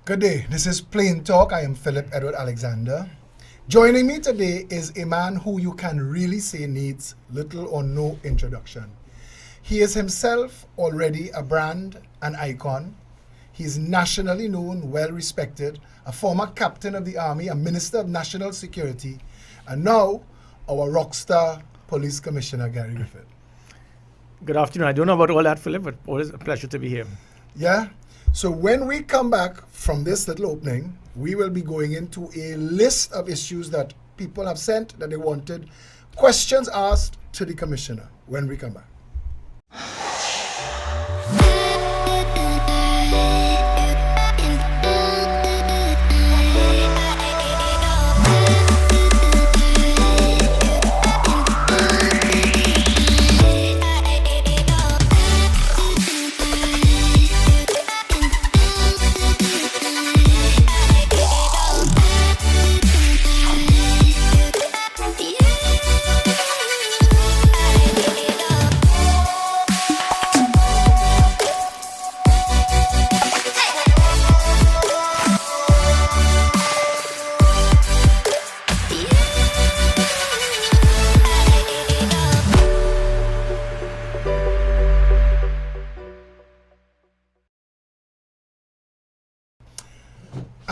Good day. This is Plain Talk. I am Philip Edward Alexander. Joining me today is a man who you can really say needs little or no introduction. He is himself already a brand, an icon. He is nationally known, well respected, a former captain of the army, a minister of national security, and now our rock star police commissioner, Gary Griffith. Good afternoon. I don't know about all that, Philip, but always a pleasure to be here. Yeah? So when we come back from this little opening, we will be going into a list of issues that people have sent that they wanted questions asked to the commissioner when we come back.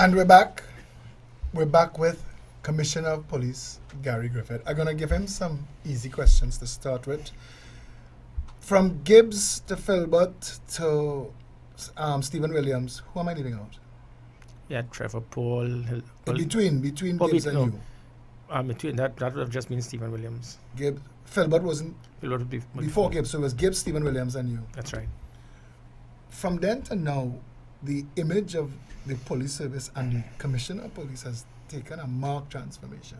And we're back. We're back with Commissioner of Police, Gary Griffith. I'm going to give him some easy questions to start with. From Gibbs to Phillip to Stephen Williams, who am I leaving out? Yeah, Trevor, Paul. Between Gibbs and you. Between that would have just been Stephen Williams. Philip wasn't Philip would be before Gibbs, so it was Gibbs, Stephen Williams, and you. That's right. From then to now, the image of the police service and the commissioner of police has taken a marked transformation.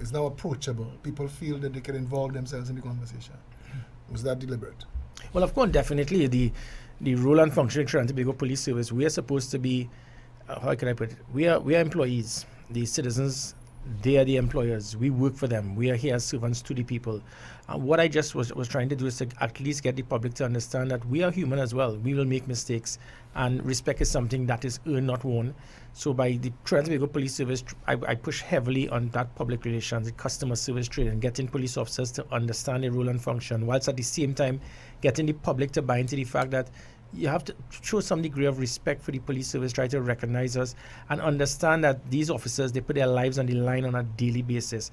It's now approachable. People feel that they can involve themselves in the conversation. Was that deliberate? Well, of course, definitely. The role and function of Trinidad and Tobago Police Service, we are supposed to be, how can I put it? We are employees. The citizens, they are the employers. We work for them. We are here as servants to the people. What I just was trying to do is to at least get the public to understand that we are human as well. We will make mistakes, and respect is something that is earned, not won. So by the Trinidad and Tobago Police Service, I push heavily on that public relations, the customer service training, getting police officers to understand their role and function, whilst at the same time getting the public to buy into the fact that you have to show some degree of respect for the police service, try to recognize us, and understand that these officers, they put their lives on the line on a daily basis.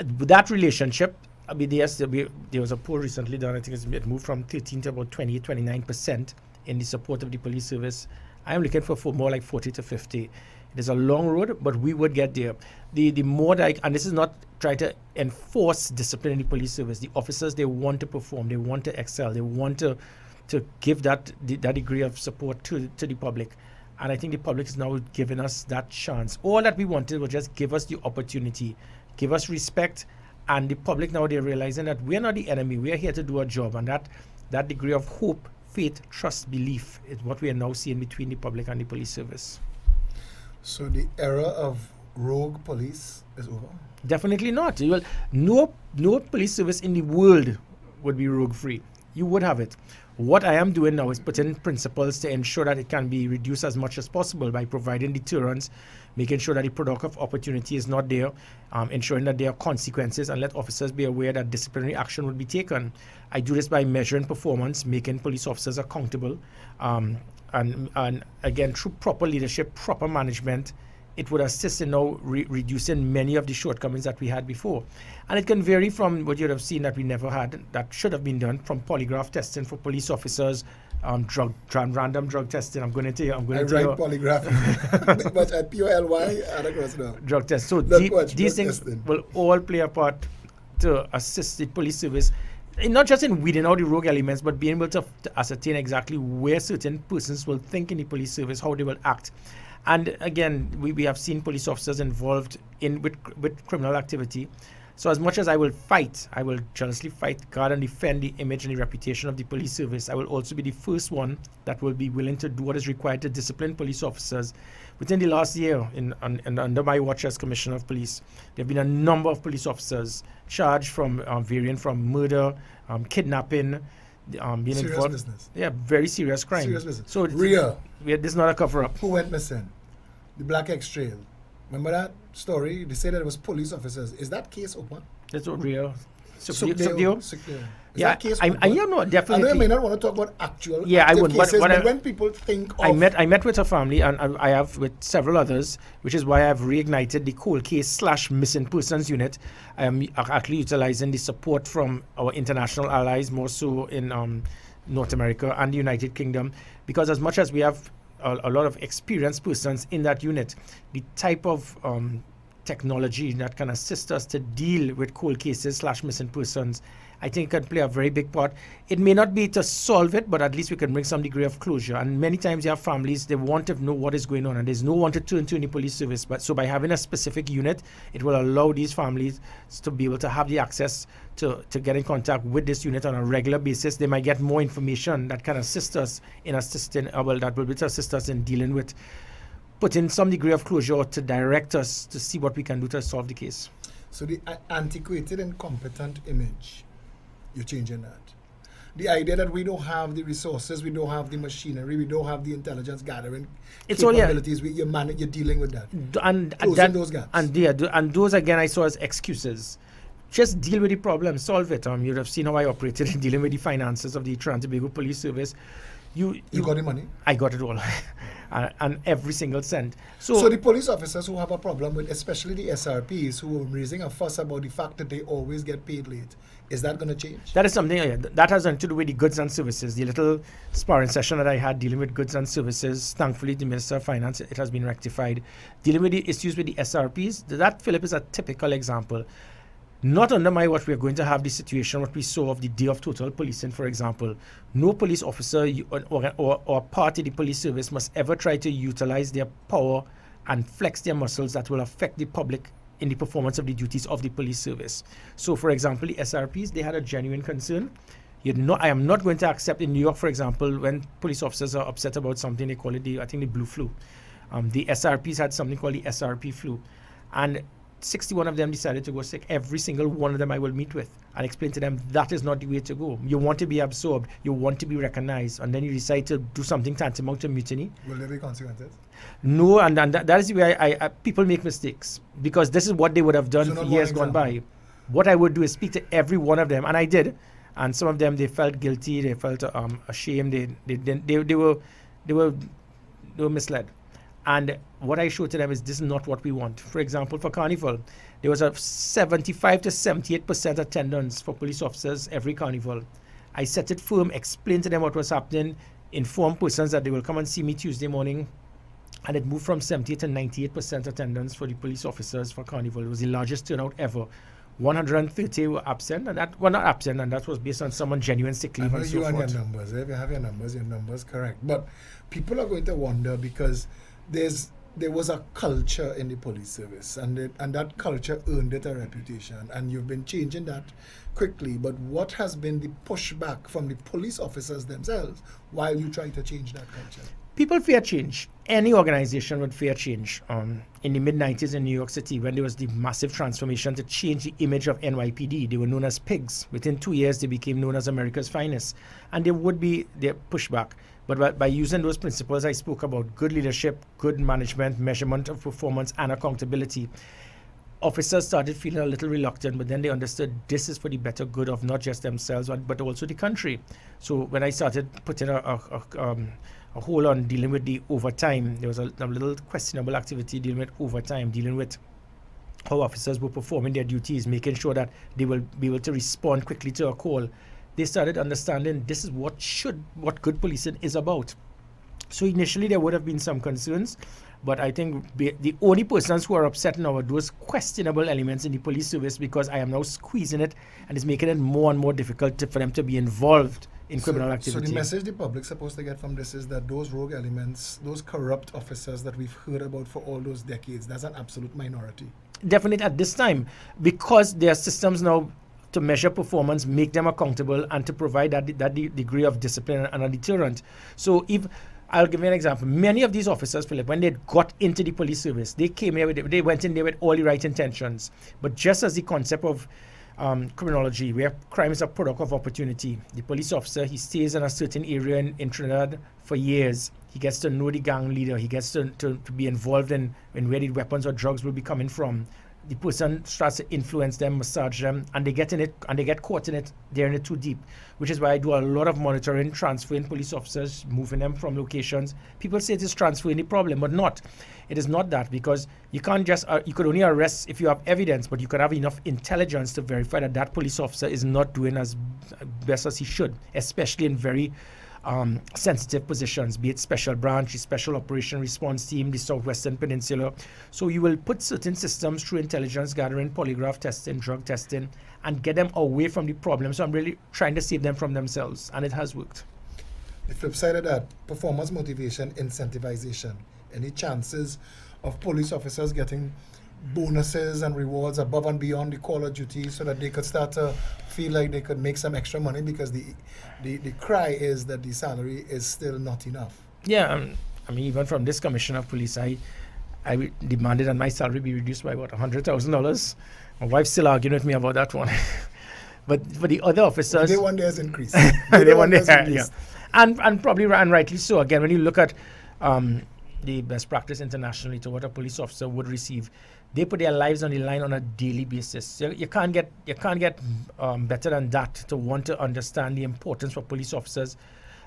That relationship, I mean, there was a poll recently done, I think it moved from 13 to about 29% in the support of the police service. I am looking for more like 40 to 50. It is a long road, but we would get there. The more that and this is not trying to enforce discipline in the police service. The officers, they want to perform, they want to excel, they want to give that degree of support to the public. And I think the public is now giving us that chance. All that we wanted was just give us the opportunity, give us respect, and the public now, they're realizing that we're not the enemy, we are here to do our job, and that degree of hope, faith, trust, belief is what we are now seeing between the public and the police service. So the era of rogue police is over? Definitely not. No police service in the world would be rogue-free. You would have it. What I am doing now is putting principles to ensure that it can be reduced as much as possible by providing deterrence, making sure that the product of opportunity is not there, ensuring that there are consequences, and let officers be aware that disciplinary action would be taken. I do this by measuring performance, making police officers accountable, and again, through proper leadership, proper management, it would assist in now reducing many of the shortcomings that we had before. And it can vary from what you'd have seen that we never had, that should have been done, from polygraph testing for police officers, random drug testing. I'm going to write polygraph, but at POLY and across now. Drug test. So these things will all play a part to assist the police service, and not just in weeding out the rogue elements, but being able to ascertain exactly where certain persons will think in the police service, how they will act. And again, we have seen police officers involved with criminal activity. So as much as I will jealously fight, guard and defend the image and the reputation of the police service, I will also be the first one that will be willing to do what is required to discipline police officers. Within the last year, under my watch as Commissioner of Police, there have been a number of police officers charged from varying from murder, kidnapping, being Serious involved. business. Yeah, very serious crime. Serious business. So Real. this is not a cover up. Who went missing? The Black X Trail. Remember that story? They said that it was police officers. Is that case open? That's what real. Sukdeo? Subdeo? Is Yeah, that case I open? know I definitely. know you may not want to talk about actual Yeah, I active wouldn't, but cases, what but I- when people think of... I met with her family, and I have with several others, which is why I've reignited the cold case / missing persons unit. I am actually utilizing the support from our international allies, more so in North America and the United Kingdom, because as much as we have a lot of experienced persons in that unit, the type of technology that can assist us to deal with cold cases / missing persons, I think can play a very big part. It may not be to solve it, but at least we can bring some degree of closure. And many times you have families, they want to know what is going on, and there's no one to turn to in the police service. But so by having a specific unit, it will allow these families to be able to have the access to get in contact with this unit on a regular basis. They might get more information that can assist us in assisting, that will be able to assist us in dealing with, put in some degree of closure to direct us to see what we can do to solve the case. So the antiquated and competent image, you're changing that. The idea that we don't have the resources, we don't have the machinery, we don't have the intelligence gathering It's all, yeah. capabilities, you're dealing with that. And Closing that, those gaps. and those again I saw as excuses. Just deal with the problem, solve it. You'd have seen how I operated in dealing with the finances of the Trinidad and Tobago Police Service. You got the money? I got it all, and every single cent. So the police officers who have a problem with, especially the SRPs, who are raising a fuss about the fact that they always get paid late, is that going to change? That is something that has nothing to do with the goods and services. The little sparring session that I had dealing with goods and services, thankfully the Minister of Finance, it has been rectified. Dealing with the issues with the SRPs, that, Philip, is a typical example. Not under my watch, we are going to have the situation what we saw of the day of total policing, for example. No police officer or part of the police service must ever try to utilize their power and flex their muscles that will affect the public in the performance of the duties of the police service. So, for example, the SRPs, they had a genuine concern. I am not going to accept in New York, for example, when police officers are upset about something, they call it the blue flu. The SRPs had something called the SRP flu. And 61 of them decided to go sick. Every single one of them I will meet with and explain to them that is not the way to go. You want to be absorbed, you want to be recognized, and then you decide to do something tantamount to mutiny. Will there be consequences? No, and that is where I people make mistakes, because this is what they would have done So years gone by. What I would do is speak to every one of them, and I did. And some of them, they felt guilty, they felt ashamed, they were misled. And what I showed to them is this is not what we want. For example, for Carnival, there was a 75 to 78% attendance for police officers every Carnival. I set it firm, explained to them what was happening, informed persons that they will come and see me Tuesday morning, and it moved from 78 to 98% attendance for the police officers for Carnival. It was the largest turnout ever. 130 were absent, and that were not absent, and that was based on someone genuine sick leave and so you and forth. your numbers. If you have your numbers correct. But people are going to wonder because there was a culture in the police service, and that culture earned it a reputation, and you've been changing that quickly. But what has been the pushback from the police officers themselves while you try to change that culture? People fear change. Any organization would fear change. In the mid-90s in New York City, when there was the massive transformation to change the image of NYPD, they were known as pigs. Within 2 years, they became known as America's finest. And there would be their pushback. But by using those principles I spoke about, good leadership, good management, measurement of performance, and accountability, officers started feeling a little reluctant, but then they understood this is for the better good of not just themselves, but also the country. So when I started putting a hold on dealing with the overtime, there was a little questionable activity dealing with overtime, dealing with how officers were performing their duties, making sure that they will be able to respond quickly to a call. They started understanding this is what good policing is about. So initially there would have been some concerns, but I think the only persons who are upset now are those questionable elements in the police service, because I am now squeezing it and it's making it more and more difficult for them to be involved in criminal activity. So the message the public's supposed to get from this is that those rogue elements, those corrupt officers that we've heard about for all those decades, that's an absolute minority. Definitely at this time, because there are systems now to measure performance, make them accountable, and to provide that degree of discipline and a deterrent. So I'll give you an example. Many of these officers, Philip, when they got into the police service, they came here they went in there with all the right intentions. But just as the concept of criminology, where crime is a product of opportunity. The police officer, he stays in a certain area in Trinidad for years. He gets to know the gang leader. He gets to be involved in where the weapons or drugs will be coming from. The person starts to influence them, massage them, and they get in it, and they get caught in it. They're in it too deep, which is why I do a lot of monitoring, transferring police officers, moving them from locations. People say it is transferring the problem, but not. It is not that, because you can't just, you could only arrest if you have evidence, but you could have enough intelligence to verify that that police officer is not doing as best as he should, especially in very sensitive positions, be it special branch, the special operation response team, the Southwestern Peninsula. So you will put certain systems through intelligence gathering, polygraph testing, drug testing, and get them away from the problem. So I'm really trying to save them from themselves, and it has worked. The flip side of that, performance motivation, incentivization. Any chances of police officers getting bonuses and rewards above and beyond the call of duty so that they could start to feel like they could make some extra money, because the cry is that the salary is still not enough? Yeah, I mean, even from this commissioner of police, I demanded that my salary be reduced by what, $100,000. My wife's still arguing with me about that one. But for the other officers, they want theirs increased. they want theirs, yeah, and probably and rightly so. Again, when you look at the best practice internationally to what a police officer would receive, they put their lives on the line on a daily basis. You can't get better than that to want to understand the importance for police officers.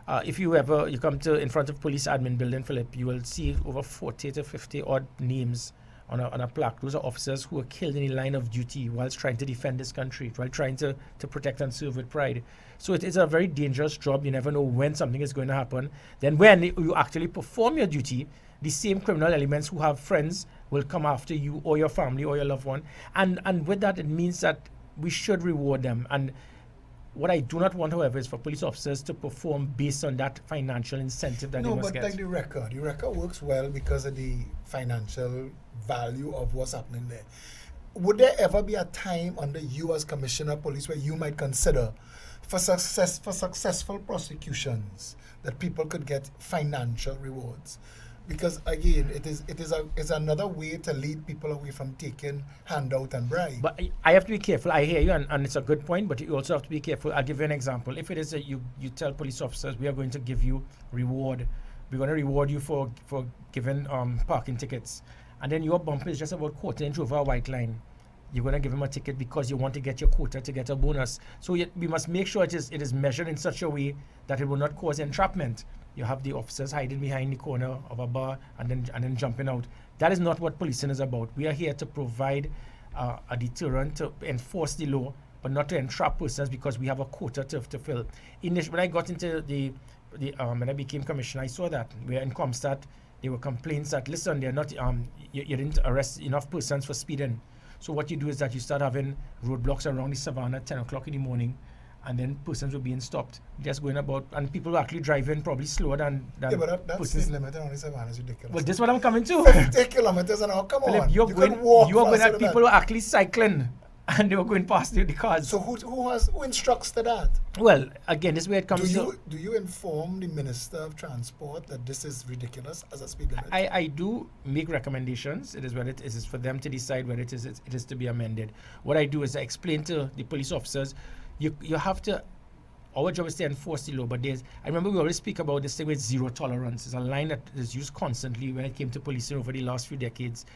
If you come to in front of police admin building, Phillip, you will see over 40 to 50 odd names on a plaque. Those are officers who were killed in the line of duty whilst trying to defend this country, while trying to protect and serve with pride. So it is a very dangerous job. You never know when something is going to happen. Then when you actually perform your duty, the same criminal elements who have friends will come after you or your family or your loved one. And with that, it means that we should reward them. And what I do not want, however, is for police officers to perform based on that financial incentive that they must get. No, but like the record works well because of the financial value of what's happening there. Would there ever be a time under you as Commissioner of Police where you might consider for successful prosecutions that people could get financial rewards? Because again, it is another way to lead people away from taking handout and bribe. But I have to be careful. I hear you, and it's a good point, but you also have to be careful. I'll give you an example. If it is that you tell police officers, we are going to give you reward, we're going to reward you for giving parking tickets, and then your bumper is just about quarter inch over a white line, you're going to give him a ticket because you want to get your quota to get a bonus. So we must make sure it is measured in such a way that it will not cause entrapment. You have the officers hiding behind the corner of a bar and then jumping out. That is not what policing is about. We are here to provide a deterrent, to enforce the law, but not to entrap persons because we have a quota to fill. When I got into when I became commissioner, I saw that where in Comstat there were complaints that, listen, they're not you didn't arrest enough persons for speeding. So what you do is that you start having roadblocks around the savannah at 10 o'clock in the morning, and then persons were being stopped, just going about, and people were actually driving probably slower than yeah, but that speed limit around the savannah is ridiculous. Well, this is what I'm coming to. 50 kilometers an hour, come Phillip, on. You're going at people who are actually cycling, and they were going past the cars. So who instructs to that? Well, again, this is where it comes do you inform the Minister of Transport that this is ridiculous as a speed limit? I do make recommendations. It is whether it is for them to decide whether it is to be amended. What I do is I explain to the police officers, you have to, our job is to enforce the law, but I remember we always speak about this thing with zero tolerance. It's a line that is used constantly when it came to policing over the last few decades.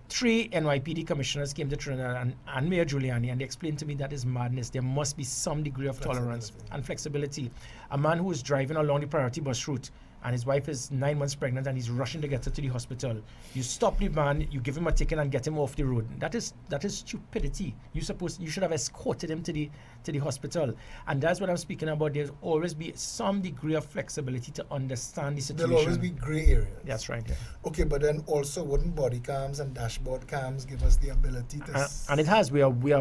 3 NYPD commissioners came to Trinidad and Mayor Giuliani, and they explained to me that is madness. There must be some degree of tolerance and flexibility. A man who is driving along the priority bus route and his wife is 9 months pregnant and he's rushing to get her to the hospital. You stop the man, you give him a ticket and get him off the road. That is stupidity. You should have escorted him to the hospital. And that's what I'm speaking about. There's always be some degree of flexibility to understand the situation. There'll always be gray areas. That's right. Yeah. Okay, but then also wouldn't body cams and dashboard cams give us the ability to and it has. We are way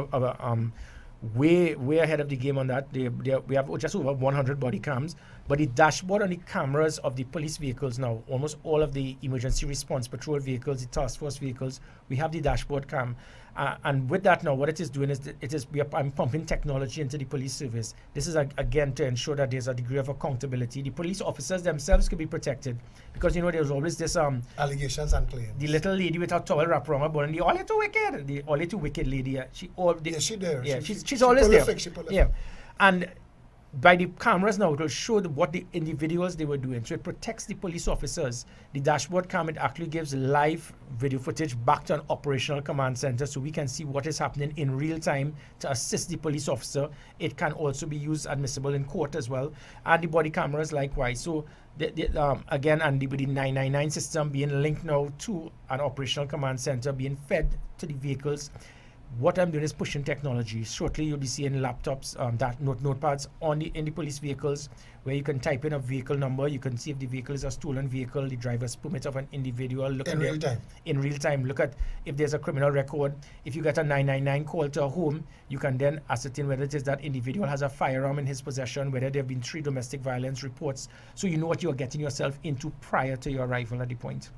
ahead of the game on that. We have just over 100 body cams. But the dashboard on the cameras of the police vehicles now, almost all of the emergency response patrol vehicles, the task force vehicles, we have the dashboard cam. And with that now, what it is doing is I'm pumping technology into the police service. This is again to ensure that there's a degree of accountability. The police officers themselves could be protected because there's always this allegations and claims. The little lady with her towel wrapped around her body, the all too wicked lady. She's there. Yeah, she's always there. She prolific. Yeah, and by the cameras now, it will show what the individuals they were doing. So it protects the police officers. The dashboard cam, it actually gives live video footage back to an operational command center so we can see what is happening in real time to assist the police officer. It can also be used admissible in court as well. And the body cameras likewise. So again, and with the 999 system being linked now to an operational command center, being fed to the vehicles. What I'm doing is pushing technology. Shortly, you'll be seeing laptops, notepads in the police vehicles, where you can type in a vehicle number. You can see if the vehicle is a stolen vehicle, the driver's permit of an individual. In real time. In real time. Look at if there's a criminal record. If you get a 999 call to a home, you can then ascertain whether it is that individual has a firearm in his possession, whether there have been 3 domestic violence reports. So you know what you're getting yourself into prior to your arrival at the point.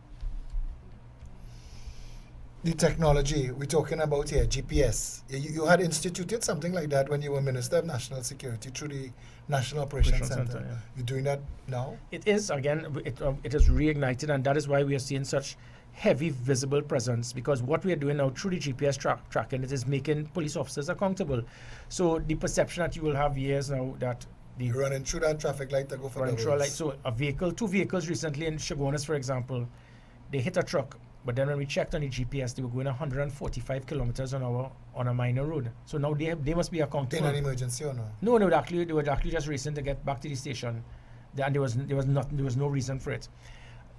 The technology we're talking about here, GPS. You had instituted something like that when you were Minister of National Security through the National Operations Center. Yeah. You're doing that now? It is, again, it is reignited, and that is why we are seeing such heavy visible presence, because what we are doing now through the GPS tracking, it is making police officers accountable. So the perception that you will have years now that you're running through that traffic light to go for doubles. So two vehicles recently in Chaguanas, for example, they hit a truck. But then when we checked on the GPS, they were going 145 kilometers an hour on a minor road. So now they must be accountable. In an emergency or no? No, they were actually just racing to get back to the station, and there was no reason for it.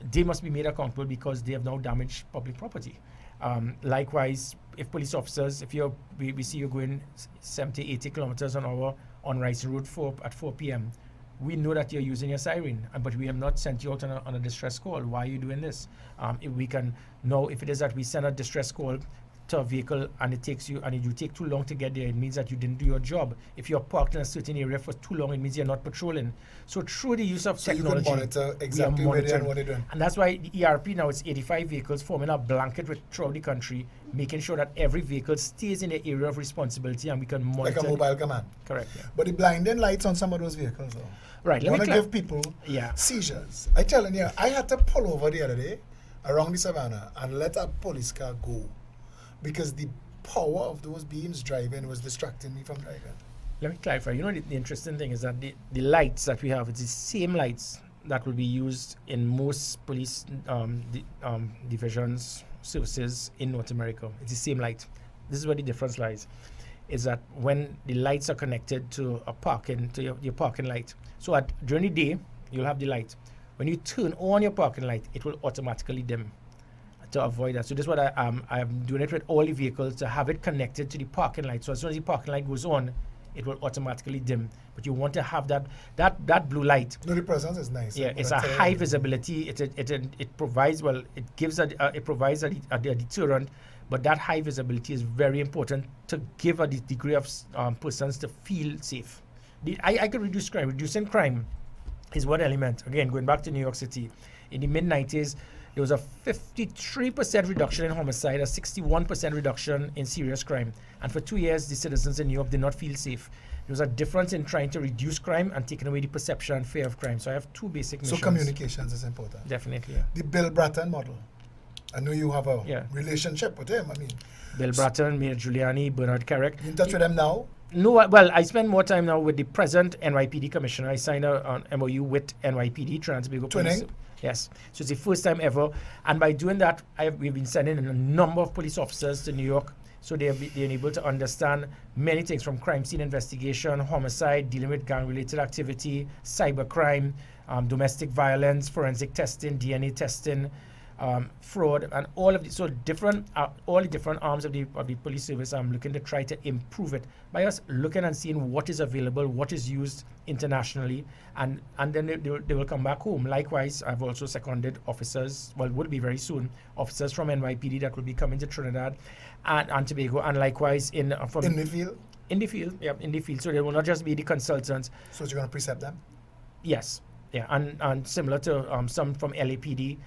They must be made accountable because they have now damaged public property. Likewise, if police officers, we see you going 70, 80 kilometers an hour on Rice Road at 4 p.m., we know that you're using your siren, but we have not sent you out on a distress call. Why are you doing this? If we can know, if it is that we send a distress call to a vehicle and it takes you, and you take too long to get there, it means that you didn't do your job. If you're parked in a certain area for too long, it means you're not patrolling. So through the use of technology, you can monitor exactly where they are and what they're doing. And that's why the ERP now, it's 85 vehicles forming a blanket throughout the country, making sure that every vehicle stays in the area of responsibility and we can monitor. Like a mobile command. Correct. Yeah. But the blinding lights on some of those vehicles, though. Right. Let me give people seizures. I telling you, I had to pull over the other day around the savannah and let a police car go because the power of those beams driving was distracting me from driving. Let me clarify. The interesting thing is that the lights that we have, it's the same lights that will be used in most police divisions, services in North America. It's the same light. This is where the difference lies, is that when the lights are connected to your parking light. So during the day, you'll have the light. When you turn on your parking light, it will automatically dim to avoid that. So this is what I'm doing it with all the vehicles, to have it connected to the parking light. So as soon as the parking light goes on, it will automatically dim. But you want to have that blue light. No, the presence is nice. Yeah, it's a high visibility. It provides it provides a deterrent, but that high visibility is very important to give a degree of persons to feel safe. I could reduce crime. Reducing crime is one element. Again, going back to New York City, in the mid-90s, there was a 53% reduction in homicide, a 61% reduction in serious crime. And for 2 years, the citizens in New York did not feel safe. There was a difference in trying to reduce crime and taking away the perception and fear of crime. So I have two basic missions. So communications is important. Definitely, yeah. The Bill Bratton model. I know you have a relationship with him. Bill Bratton, Mayor Giuliani, Bernard Kerik. You in touch with them now? No, well, I spend more time now with the present NYPD commissioner. I signed an MOU with NYPD, Trans-Tobago Police. Yes. So it's the first time ever. And by doing that, we've been sending a number of police officers to New York. So they're able to understand many things, from crime scene investigation, homicide, dealing with gang-related activity, cybercrime, domestic violence, forensic testing, DNA testing, fraud, and all of all the different arms of the police service. I'm looking to try to improve it by us looking and seeing what is available, what is used internationally, and then they will come back home. Likewise, I've also seconded officers, would be very soon, officers from NYPD that will be coming to Trinidad and Tobago, and likewise in the field. In the field, yeah, in the field. So they will not just be the consultants. So you're going to precept them? Yes, yeah, and similar to some from LAPD,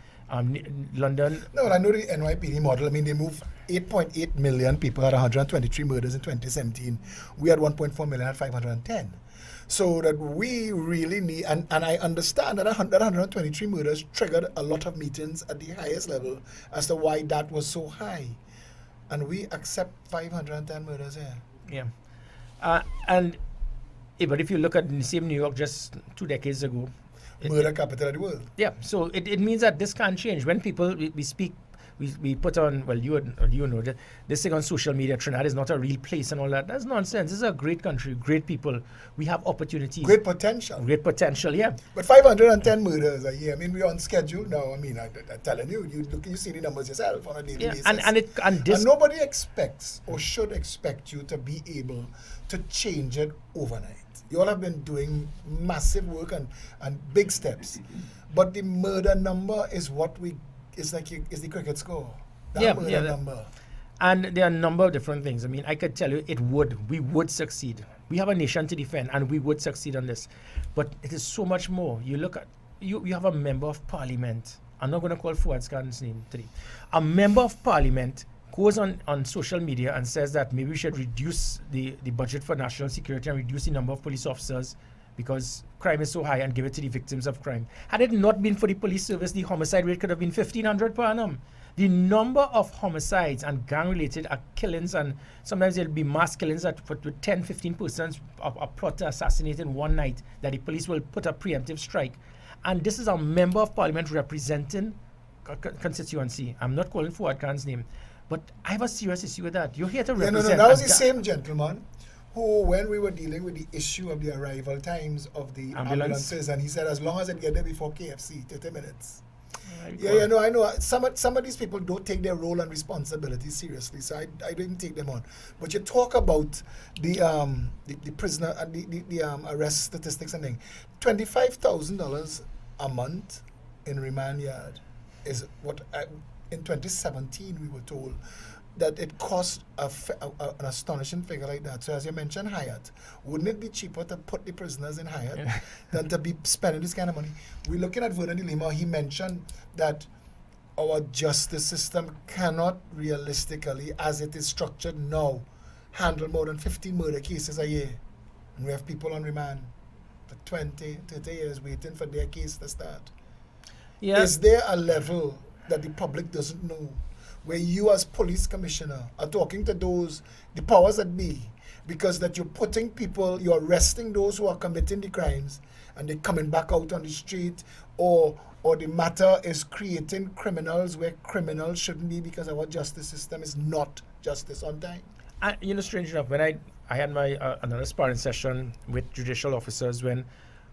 London. No, I know the NYPD model. I mean, they moved 8.8 million people at 123 murders in 2017. We had 1.4 million at 510. So that we really need, and I understand that 123 murders triggered a lot of meetings at the highest level as to why that was so high. And we accept 510 murders here. Yeah, and but if you look at the same New York just 2 decades ago, Murder capital of the world. yeah, so it means that this can't change. When people, we speak, we put on, well, you know, this thing on social media, Trinidad is not a real place and all that. That's nonsense. This is a great country, great people. We have opportunities. Great potential. Great potential, yeah. But 510 murders a year. I mean, we're on schedule now. I mean, I'm telling you, you see the numbers yourself on a daily Yeah, basis. and And nobody expects or should expect you to be able to change it overnight. You all have been doing massive work and big steps. But the murder number is what is the cricket score. That murder number. And there are a number of different things. I mean, I could tell you we would succeed. We have a nation to defend, and we would succeed on this. But it is so much more. You look at, you have a member of parliament. I'm not going to call Fuad Khan's name today. A member of parliament goes on social media and says that maybe we should reduce the budget for national security and reduce the number of police officers because crime is so high, and give it to the victims of crime. Had it not been for the police service, the homicide rate could have been 1,500 per annum. The number of homicides and gang-related killings, and sometimes there'll be mass killings with 10, 15% of a plot to assassinate in one night, that the police will put a preemptive strike. And this is a member of parliament representing a constituency. I'm not calling Fuad Khan's name, but I have a serious issue with that. You're here to represent. No, that was the same gentleman who, when we were dealing with the issue of the arrival times of the ambulances, and he said, as long as I get there before KFC, 30 minutes. I know. Some of these people don't take their role and responsibility seriously, so I didn't take them on. But you talk about the prisoner and the arrest statistics and things. $25,000 a month in remand yard is what in 2017 we were told that it cost an astonishing figure like that. So as you mentioned, Hyatt, wouldn't it be cheaper to put the prisoners in Hyatt than to be spending this kind of money? We're looking at Vernon de Lima. He mentioned that our justice system cannot realistically, as it is structured now, handle more than 50 murder cases a year. And we have people on remand for 20, 30 years waiting for their case to start. Yeah. Is there a level that the public doesn't know, where you as police commissioner are talking to the powers that be, because that you're putting people, you're arresting those who are committing the crimes and they're coming back out on the street, or the matter is creating criminals where criminals shouldn't be, because our justice system is not justice on time? Strange enough, when I had my another sparring session with judicial officers, when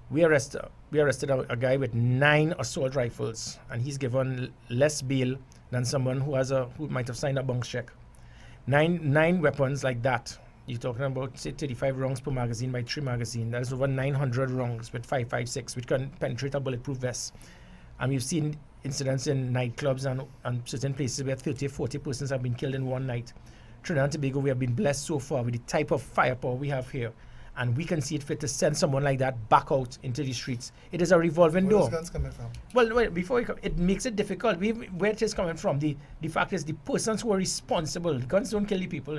we arrested a guy with 9 assault rifles, and he's given less bail than someone who might have signed a bounce check. Nine weapons like that. You're talking about, say, 35 rounds per magazine by 3 magazine. That is over 900 rounds with 5.56, which can penetrate a bulletproof vest. And we've seen incidents in nightclubs and certain places where 30, 40 persons have been killed in one night. Trinidad and Tobago, we have been blessed so far with the type of firepower we have here. And we can see it fit to send someone like that back out into the streets. It is a revolving door. Where are those guns coming from? Well, before it makes it difficult. Where it is coming from, the fact is the persons who are responsible, the guns don't kill the people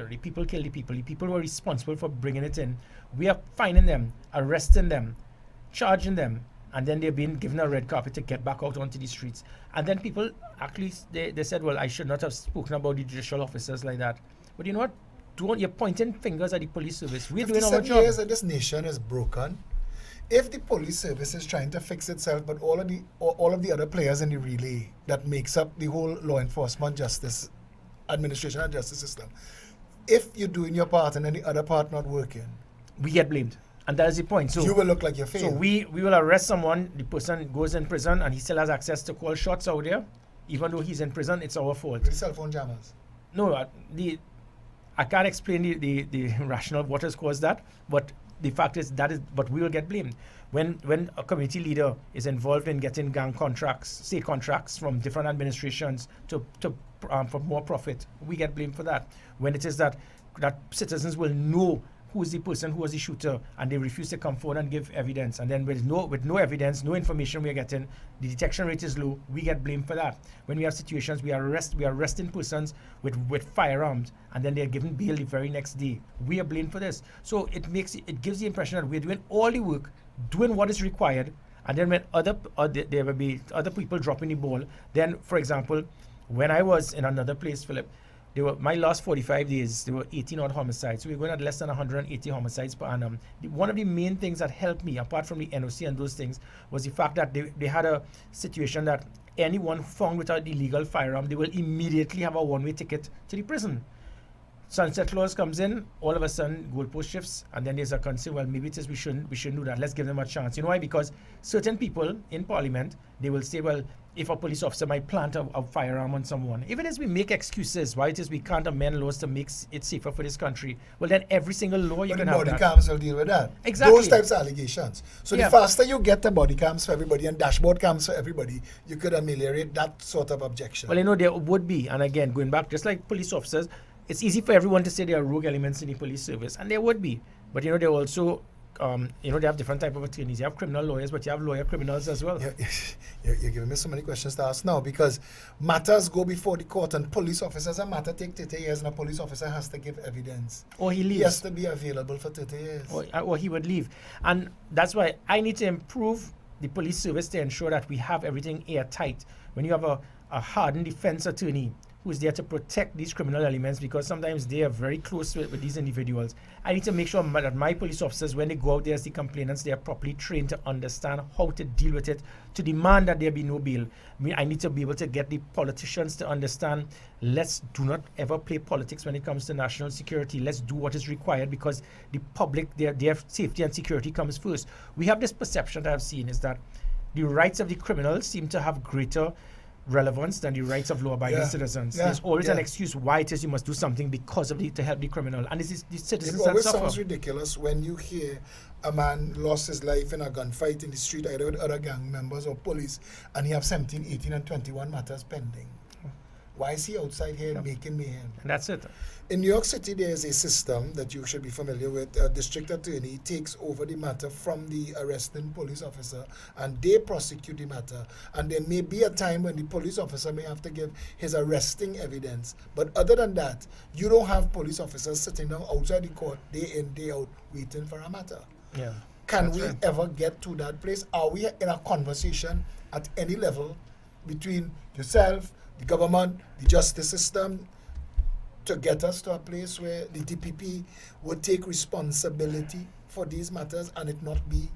kill the people. The people who are responsible for bringing it in, we are finding them, arresting them, charging them, and then they're being given a red carpet to get back out onto the streets. And then people actually, they said, well, I should not have spoken about the judicial officers like that. But you know what? You're pointing fingers at the police service. We're doing our job. years that this nation is broken. If the police service is trying to fix itself, but all of the other players in the relay that makes up the whole law enforcement, justice administration and justice system, if you're doing your part and then the other part not working, we get blamed. And that is the point. So you will look like you're failed. So we will arrest someone, the person goes in prison, and he still has access to call shots out there. Even though he's in prison, it's our fault. The cell phone jammers. No, I can't explain the rationale of what has caused that, but the fact is but we will get blamed. When a community leader is involved in getting gang contracts, state contracts from different administrations for more profit, we get blamed for that. When it is that citizens will know who is the person who was the shooter, and they refuse to come forward and give evidence. And then with no evidence, no information we are getting, the detection rate is low. We get blamed for that. When we have situations, we are arresting persons with firearms, and then they are given bail the very next day. We are blamed for this. So it gives the impression that we're doing all the work, doing what is required, and then when there will be other people dropping the ball. Then, for example, when I was in another place, Philip, my last 45 days, there were 18 odd homicides. So we were going at less than 180 homicides per annum. One of the main things that helped me, apart from the NOC and those things, was the fact that they had a situation that anyone found with an illegal firearm, they will immediately have a one-way ticket to the prison. Sunset clause comes in, all of a sudden goalpost shifts, and then there's a concern, well, maybe it is we shouldn't do that. Let's give them a chance. You know why? Because certain people in Parliament, they will say, well, if a police officer might plant a firearm on someone, even as we make excuses why it is we can't amend laws to make it safer for this country, well, then every single law you can have that. Body cams will deal with that. Exactly. Those types of allegations. So the faster you get the body cams for everybody and dashboard cams for everybody, you could ameliorate that sort of objection. Well, there would be, and again, going back, just like police officers, it's easy for everyone to say there are rogue elements in the police service, and there would be. But there also, they have different type of attorneys. You have criminal lawyers, but you have lawyer criminals as well. You're giving me so many questions to ask now, because matters go before the court, and police officers, a matter take 30 years, and a police officer has to give evidence. Or he leaves. He has to be available for 30 years. Or he would leave. And that's why I need to improve the police service to ensure that we have everything airtight. When you have a hardened defense attorney who is there to protect these criminal elements, because sometimes they are very close with these individuals. I need to make sure that my police officers, when they go out there as the complainants, they are properly trained to understand how to deal with it, to demand that there be no bail. I need to be able to get the politicians to understand, let's do not ever play politics when it comes to national security. Let's do what is required, because the public, their safety and security comes first. We have this perception that I've seen, is that the rights of the criminals seem to have greater relevance than the rights of law-abiding citizens. There's always an excuse why it is you must do something because of to help the criminal, and this is the citizens. It always suffer. sounds ridiculous when you hear a man lost his life in a gunfight in the street, either with other gang members or police, and he have 17, 18, and 21 matters pending. Why is he outside here making mayhem? And that's it. In New York City, there is a system that you should be familiar with. A district attorney takes over the matter from the arresting police officer, and they prosecute the matter. And there may be a time when the police officer may have to give his arresting evidence. But other than that, you don't have police officers sitting down outside the court day in, day out, waiting for a matter. Yeah. Can we ever get to that place? Are we in a conversation at any level between yourself, the government, the justice system, to get us to a place where the DPP would take responsibility for these matters and it not be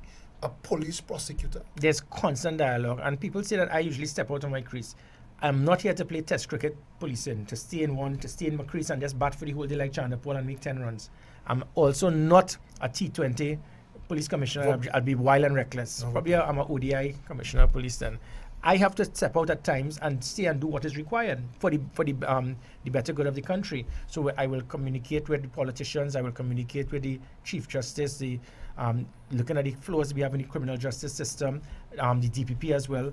a police prosecutor? There's constant dialogue, and people say that I usually step out of my crease. I'm not here to play test cricket policing, to stay in my crease and just bat for the whole day like Chandapol and make 10 runs. I'm also not a T20 police commissioner. I'll be wild and reckless. Probably I'm an ODI commissioner of police then. I have to step out at times and stay and do what is required for the better good of the country. So I will communicate with the politicians. I will communicate with the Chief Justice, looking at the flaws we have in the criminal justice system, the DPP as well.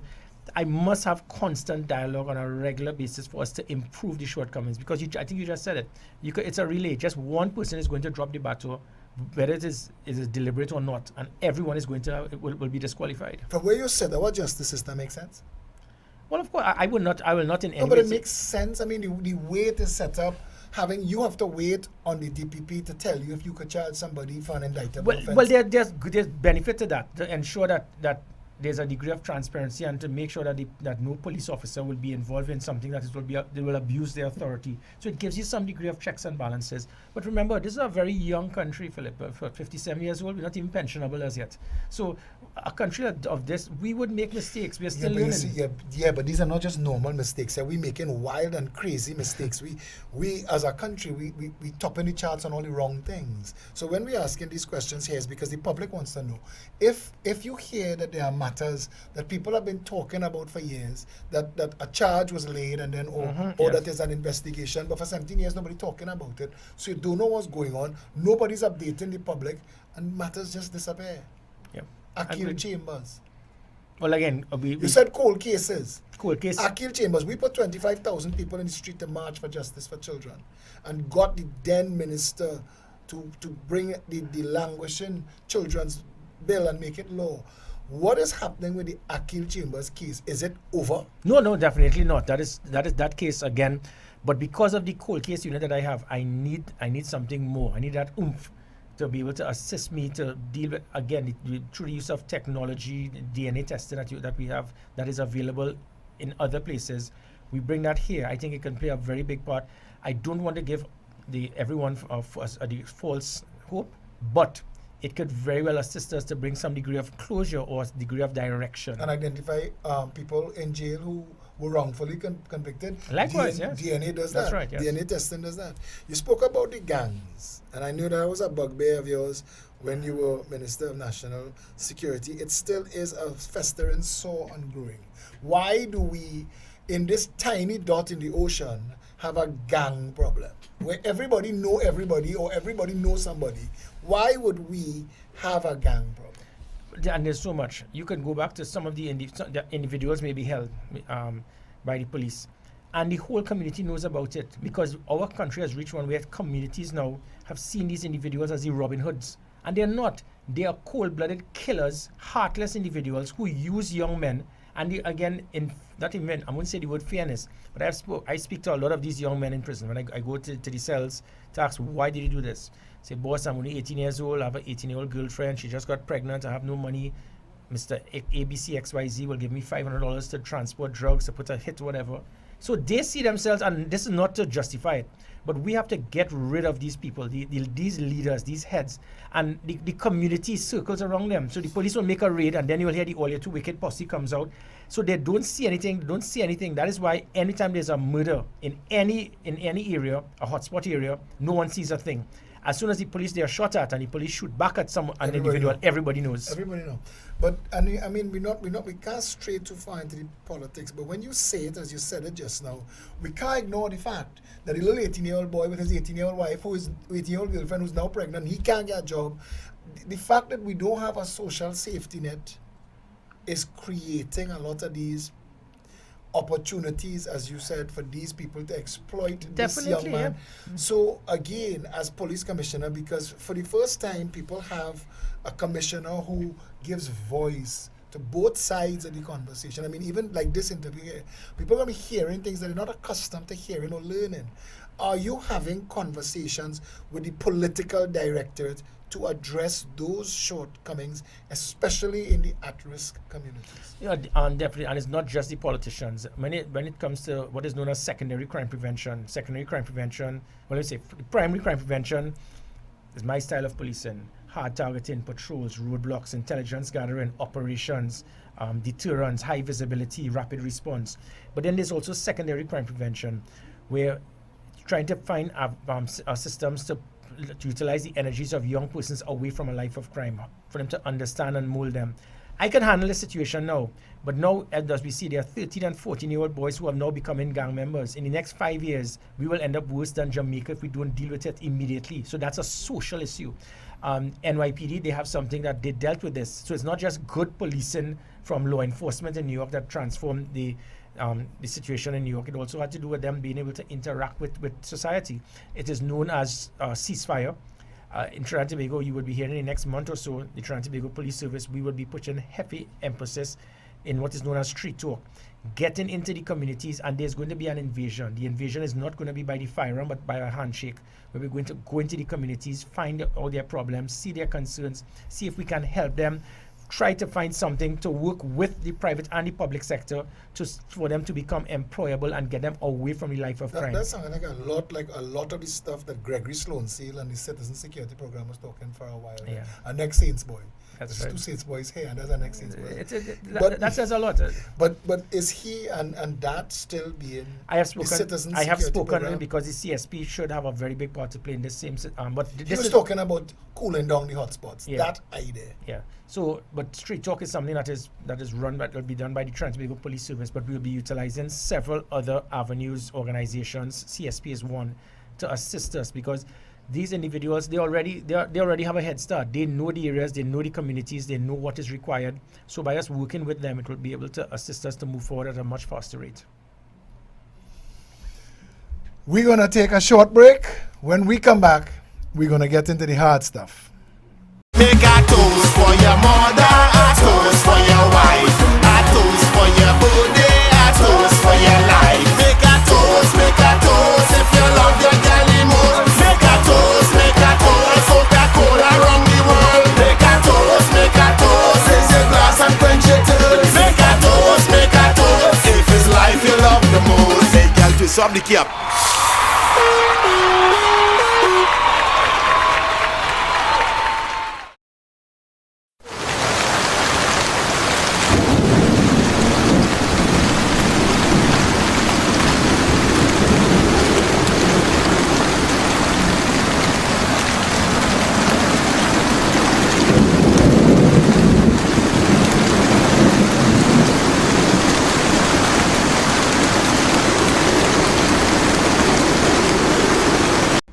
I must have constant dialogue on a regular basis for us to improve the shortcomings, because I think you just said it. It's a relay. Just one person is going to drop the baton, whether it is deliberate or not, and everyone is going to will be disqualified. From where you said our justice system makes sense? Well, of course, I will not in any way. But it makes sense. I mean, the way it is set up, you have to wait on the DPP to tell you if you could charge somebody for an indictable offense. Well, there's benefit to that, to ensure that there's a degree of transparency, and to make sure that no police officer will be involved in something that they will abuse their authority. So it gives you some degree of checks and balances. But remember, this is a very young country, Philip. For 57 years old, we're not even pensionable as yet. So a country of this, we would make mistakes. We're still learning. But these are not just normal mistakes. We're making wild and crazy mistakes. We as a country, we top in the charts on all the wrong things. So when we're asking these questions here, is because the public wants to know. If you hear that there are matters that people have been talking about for years, that a charge was laid and then or that there's an investigation, but for 17 years nobody talking about it, so you don't know what's going on, nobody's updating the public, and matters just disappear. Akil Chambers. Well, again, you said cold cases. Cold case. Akil Chambers, we put 25,000 people in the street to march for justice for children, and got the then minister to bring the languishing children's bill and make it law. What is happening with the Akil Chambers case? Is it over? No, definitely not. That case again. But because of the cold case unit that I have, I need something more. I need that oomph to be able to assist me to deal with, again, through the use of technology, DNA testing that we have, that is available in other places. We bring that here. I think it can play a very big part. I don't want to give everyone the false hope, but it could very well assist us to bring some degree of closure or degree of direction. And identify people in jail who were wrongfully convicted. Likewise, yes. DNA does That's that. right, yes. DNA testing does that. You spoke about the gangs, and I knew that was a bugbear of yours when you were Minister of National Security. It still is a festering sore and growing. Why do we, in this tiny dot in the ocean, have a gang problem where everybody know everybody or everybody knows somebody? Why would we have a gang problem? And there's so much. You can go back to some of the individuals may be held by the police, and the whole community knows about it, because our country has reached one where communities now have seen these individuals as the Robin Hoods, and they're not. They are cold-blooded killers, heartless individuals who use young men. And again, in that event, I won't say the word fairness, but I speak to a lot of these young men in prison. When I go to the cells to ask, why did you do this? Say, boss, I'm only 18 years old. I have an 18-year-old girlfriend. She just got pregnant. I have no money. Mr. ABC XYZ will give me $500 to transport drugs, to put a hit, whatever. So they see themselves, and this is not to justify it, but we have to get rid of these people, these leaders, these heads, and the community circles around them. So the police will make a raid, and then you will hear the all your too wicked posse comes out. So they don't see anything. That is why anytime there's a murder in any area, a hotspot area, no one sees a thing. As soon as the police, they are shot at, and the police shoot back at an individual, everybody knows. Everybody knows. But I mean, we can't stray too far into the politics. But when you say it, as you said it just now, we can't ignore the fact that the little 18-year-old boy with his 18-year-old wife, who is 18-year-old girlfriend, who's now pregnant, he can't get a job. The fact that we don't have a social safety net is creating a lot of these opportunities, as you said, for these people to exploit this young man. Yeah. So again, as police commissioner, because for the first time people have a commissioner who gives voice to both sides of the conversation. I mean, even like this interview here, people are going to be hearing things that they're not accustomed to hearing or learning. Are you having conversations with the political directorate to address those shortcomings, especially in the at-risk communities? Yeah, definitely, and it's not just the politicians. When it comes to what is known as secondary crime prevention, primary crime prevention is my style of policing: hard targeting, patrols, roadblocks, intelligence gathering, operations, deterrence, high visibility, rapid response. But then there's also secondary crime prevention, where trying to find systems to utilize the energies of young persons away from a life of crime, for them to understand and mold them. I can handle the situation now, but now, as we see, there are 13 and 14-year-old boys who have now becoming gang members. In the next 5 years, we will end up worse than Jamaica if we don't deal with it immediately. So that's a social issue. NYPD, they have something that they dealt with this. So it's not just good policing from law enforcement in New York that transformed the situation in New York. It also had to do with them being able to interact with society. It is known as ceasefire. In Trinidad and Tobago, you will be hearing in the next month or so, the Trinidad and Tobago Police Service, we will be putting heavy emphasis in what is known as street talk, getting into the communities, and there's going to be an invasion. The invasion is not going to be by the firearm, but by a handshake, where we're going to go into the communities, find all their problems, see their concerns, see if we can help them, try to find something to work with the private and the public sector for them to become employable and get them away from the life of crime. That sounds like a lot of the stuff that Gregory Sloan Seal and the Citizen Security Program was talking for a while. Yeah. Our next Saints boy. That's There's right. two Saints boys here, and there's our next Saints boy. That says a lot. But is he and that still being I have the Citizen spoken Security Program? because the CSP should have a very big part to play in this same. But He this was is talking about cooling down the hotspots. Yeah. That idea. Yeah. So, but street talk is something that will be done by the Trinidad and Tobago Police Service, but we'll be utilizing several other avenues, organizations. CSP is one, to assist us, because these individuals, they already have a head start. They know the areas, they know the communities, they know what is required. So by us working with them, it will be able to assist us to move forward at a much faster rate. We're going to take a short break. When we come back, we're going to get into the hard stuff. Make a toast for your mother, a toast for your wife, a toast for your birthday, a toast for your life. Make a toast if you love your jelly more. Make a toast, Coca-Cola around the world. Make a toast, raise your glass and quench your thirst. Make a toast, if it's life you love the most. Hey girl, twist up the cap.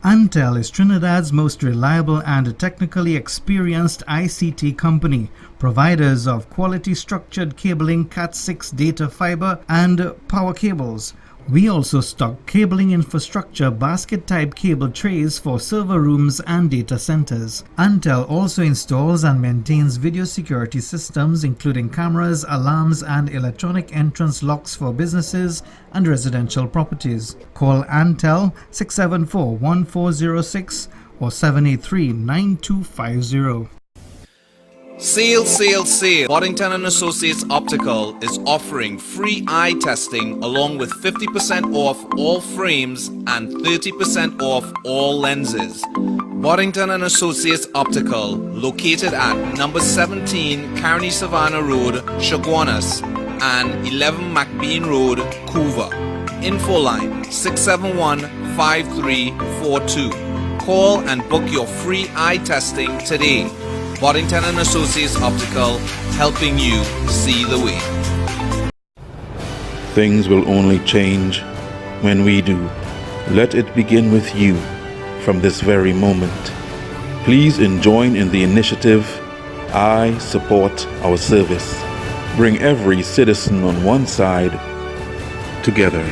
Antel is Trinidad's most reliable and technically experienced ICT company, providers of quality structured cabling, Cat6 data fiber and power cables. We also stock cabling infrastructure basket-type cable trays for server rooms and data centers. Antel also installs and maintains video security systems including cameras, alarms and electronic entrance locks for businesses and residential properties. Call Antel 674-1406 or 783-9250. Sale. Boddington and Associates Optical is offering free eye testing along with 50% off all frames and 30% off all lenses. Boddington and Associates Optical, located at number 17 Carney Savannah Road, Chaguanas, and 11 McBean Road, Couva. Info line 671-5342. Call and book your free eye testing today. Boddington and Associates Optical, helping you see the way. Things will only change when we do. Let it begin with you from this very moment. Please join in the initiative, I Support Our Service. Bring every citizen on one side together.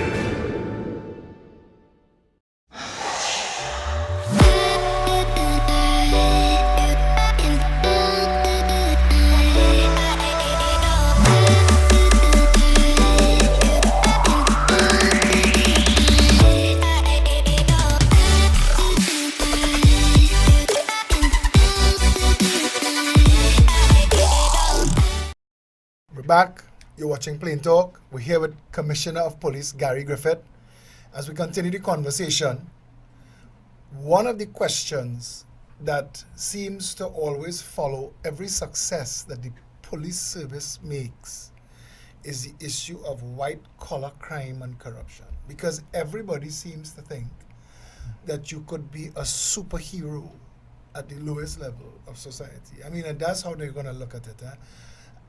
Back, you're watching Plain Talk. We're here with Commissioner of Police Gary Griffith. As we continue the conversation, one of the questions that seems to always follow every success that the police service makes is the issue of white-collar crime and corruption. Because everybody seems to think that you could be a superhero at the lowest level of society. I mean, and that's how they're going to look at it.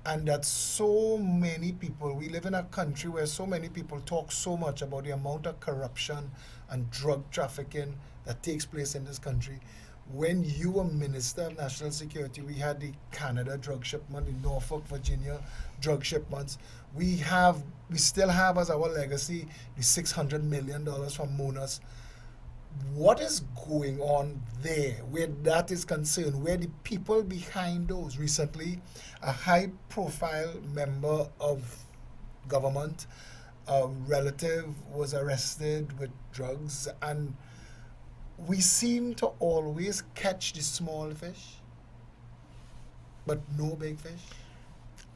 And that so many people, we live in a country where so many people talk so much about the amount of corruption and drug trafficking that takes place in this country. When you were Minister of National Security, we had the Canada drug shipment, the Norfolk, Virginia drug shipments. We still have as our legacy the $600 million from Monas. What is going on there where that is concerned, where the people behind those? Recently, a high-profile member of government, a relative, was arrested with drugs, and we seem to always catch the small fish, but no big fish.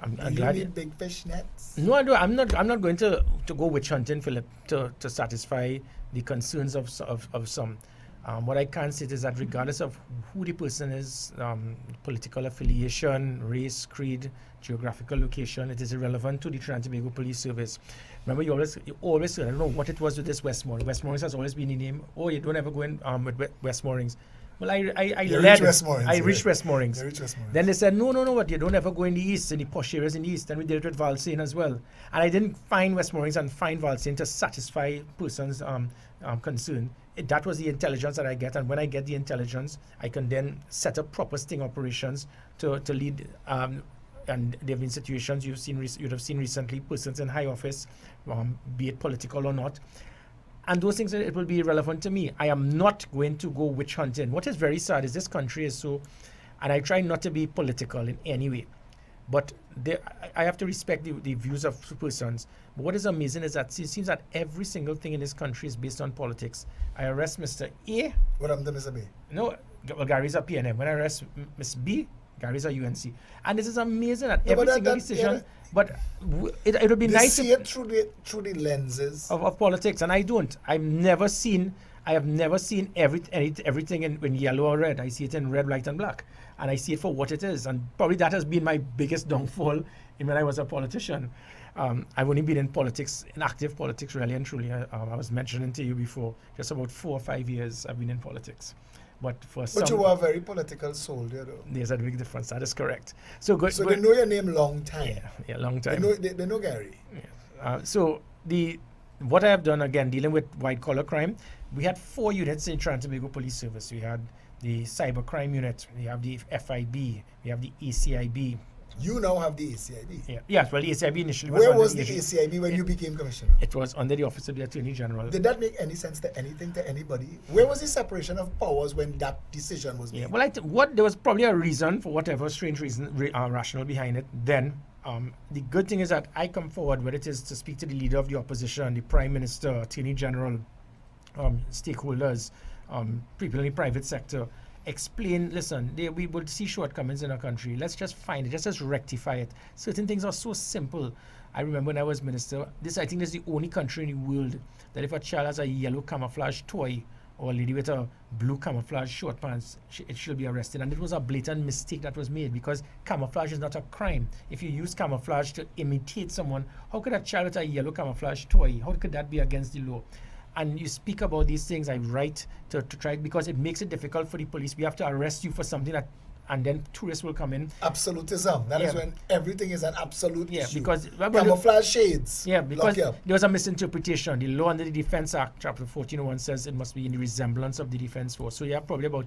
I'm Do you glad need big fish nets? No, I don't. I'm not going to go witch hunting, Philip, to satisfy the concerns of some. What I can say is that regardless of who the person is, political affiliation, race, creed, geographical location, it is irrelevant to the Trinidad and Tobago Police Service. Remember, you always I don't know what it was with this Westmoreland. Westmoreland has always been the name. Oh, you don't ever go in with Westmoreland. Well, I led. I reached Westmoreland. Then they said, no, but you don't ever go in the east, in the posh areas in the east. And we did it with Valsain as well. And I didn't find Westmoreland and find Valsain to satisfy person's concern. That was the intelligence that I get. And when I get the intelligence, I can then set up proper sting operations to lead. And there have been situations you'd have seen recently, persons in high office, be it political or not, And those things, it will be relevant to me. I am not going to go witch hunting. What is very sad is this country is so, and I try not to be political in any way, but I have to respect the views of persons. But what is amazing is that it seems that every single thing in this country is based on politics. I arrest Mr. A. What happened to Mr. B? No, well, Gary's a PNM. When I arrest Miss B, Gary's a UNC. And this is amazing that No, every but single decision, but it would be They nice see it through the lenses. of politics, and I don't. I have never seen everything in yellow or red. I see it in red, white, and black, and I see it for what it is. And probably that has been my biggest downfall in when I was a politician. I've only been in politics, in active politics, really and truly. I was mentioning to you before, just about 4 or 5 years I've been in politics. But for some, But you were a very political soldier, though. there's a big difference. That is correct. So good. So they know your name long time. Yeah, long time. They know Gary. So what I have done, again, dealing with white collar crime, we had 4 units in Trinidad and Tobago Police Service. We had the cyber crime unit, we have the FIB, we have the ACIB. You now have the ACIB. Yeah. Yes, well, the ACIB initially Where under was the AG. ACIB when you became commissioner? It was under the Office of the Attorney General. Did that make any sense to anything, to anybody? Where was the separation of powers when that decision was made? Yeah, well, there was probably a reason, for whatever strange reason, rational behind it. Then, the good thing is that I come forward, whether it is to speak to the leader of the opposition, the Prime Minister, Attorney General, stakeholders, people in the private sector, explain, listen, we will see shortcomings in our country. Let's just find it, just rectify it. Certain things are so simple. I remember when I was minister, I think this is the only country in the world that if a child has a yellow camouflage toy or a lady with a blue camouflage short pants, it should be arrested. And it was a blatant mistake that was made, because camouflage is not a crime. If you use camouflage to imitate someone, how could a child with a yellow camouflage toy, how could that be against the law? And you speak about these things, I write to try, because it makes it difficult for the police. We have to arrest you for something that, and then tourists will come in. Absolutism. That is when everything is an absolute issue. Because camouflage shades. Yeah, because Lock you up. there was a misinterpretation. The law under the Defense Act, Chapter 1401, says it must be in the resemblance of the Defense Force. So you have probably about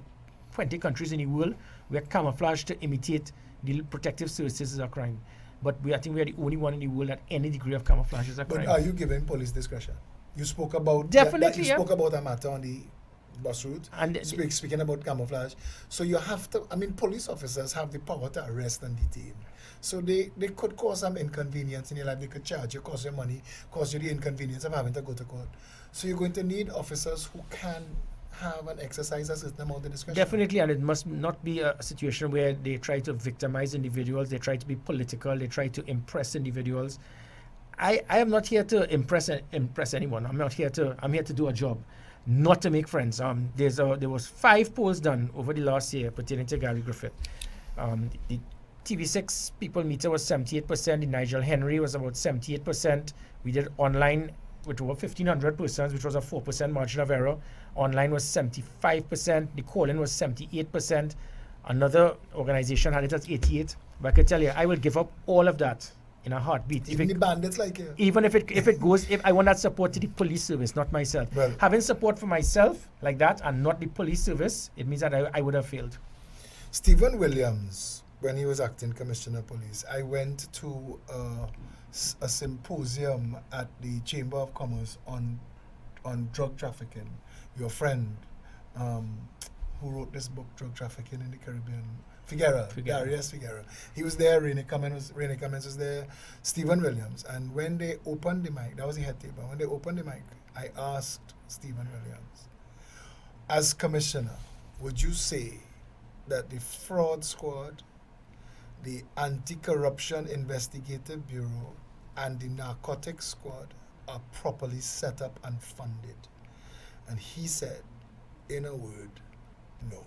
20 countries in the world where camouflage to imitate the protective services is a crime. But I think we are the only one in the world that any degree of camouflage is a crime. But are you giving police discretion? You spoke about Definitely, you spoke about a matter on the bus route. And speaking about camouflage, so you have to. I mean, police officers have the power to arrest and detain. So they could cause some inconvenience in your life. They could charge you, cost you money, cause you the inconvenience of having to go to court. So you're going to need officers who can have and exercise a certain amount of discretion. Definitely, and it must not be a situation where they try to victimize individuals. They try to be political. They try to impress individuals. I am not here to impress anyone. I'm here to do a job, not to make friends. There was 5 polls done over the last year pertaining to Gary Griffith. The TV6 people meter was 78%. The Nigel Henry was about 78%. We did online with over 1,500 persons, which was a 4% margin of error. Online was 75%. The call-in was 78%. Another organization had it at 88%. But I can tell you, I will give up all of that in a heartbeat. Even the bandits like you. Even if it goes, if I want that support to the police service, not myself. Well, having support for myself like that and not the police service, it means that I would have failed. Stephen Williams, when he was acting commissioner of police, I went to a symposium at the Chamber of Commerce on drug trafficking. Your friend who wrote this book, Drug Trafficking in the Caribbean, Figueroa. Darius Figueroa. He was there, Renee Cummins was there, Stephen Williams. And when they opened the mic, that was the head table, when they opened the mic, I asked Stephen Williams, as commissioner, would you say that the fraud squad, the anti-corruption investigative bureau, and the narcotics squad are properly set up and funded? And he said, in a word, no.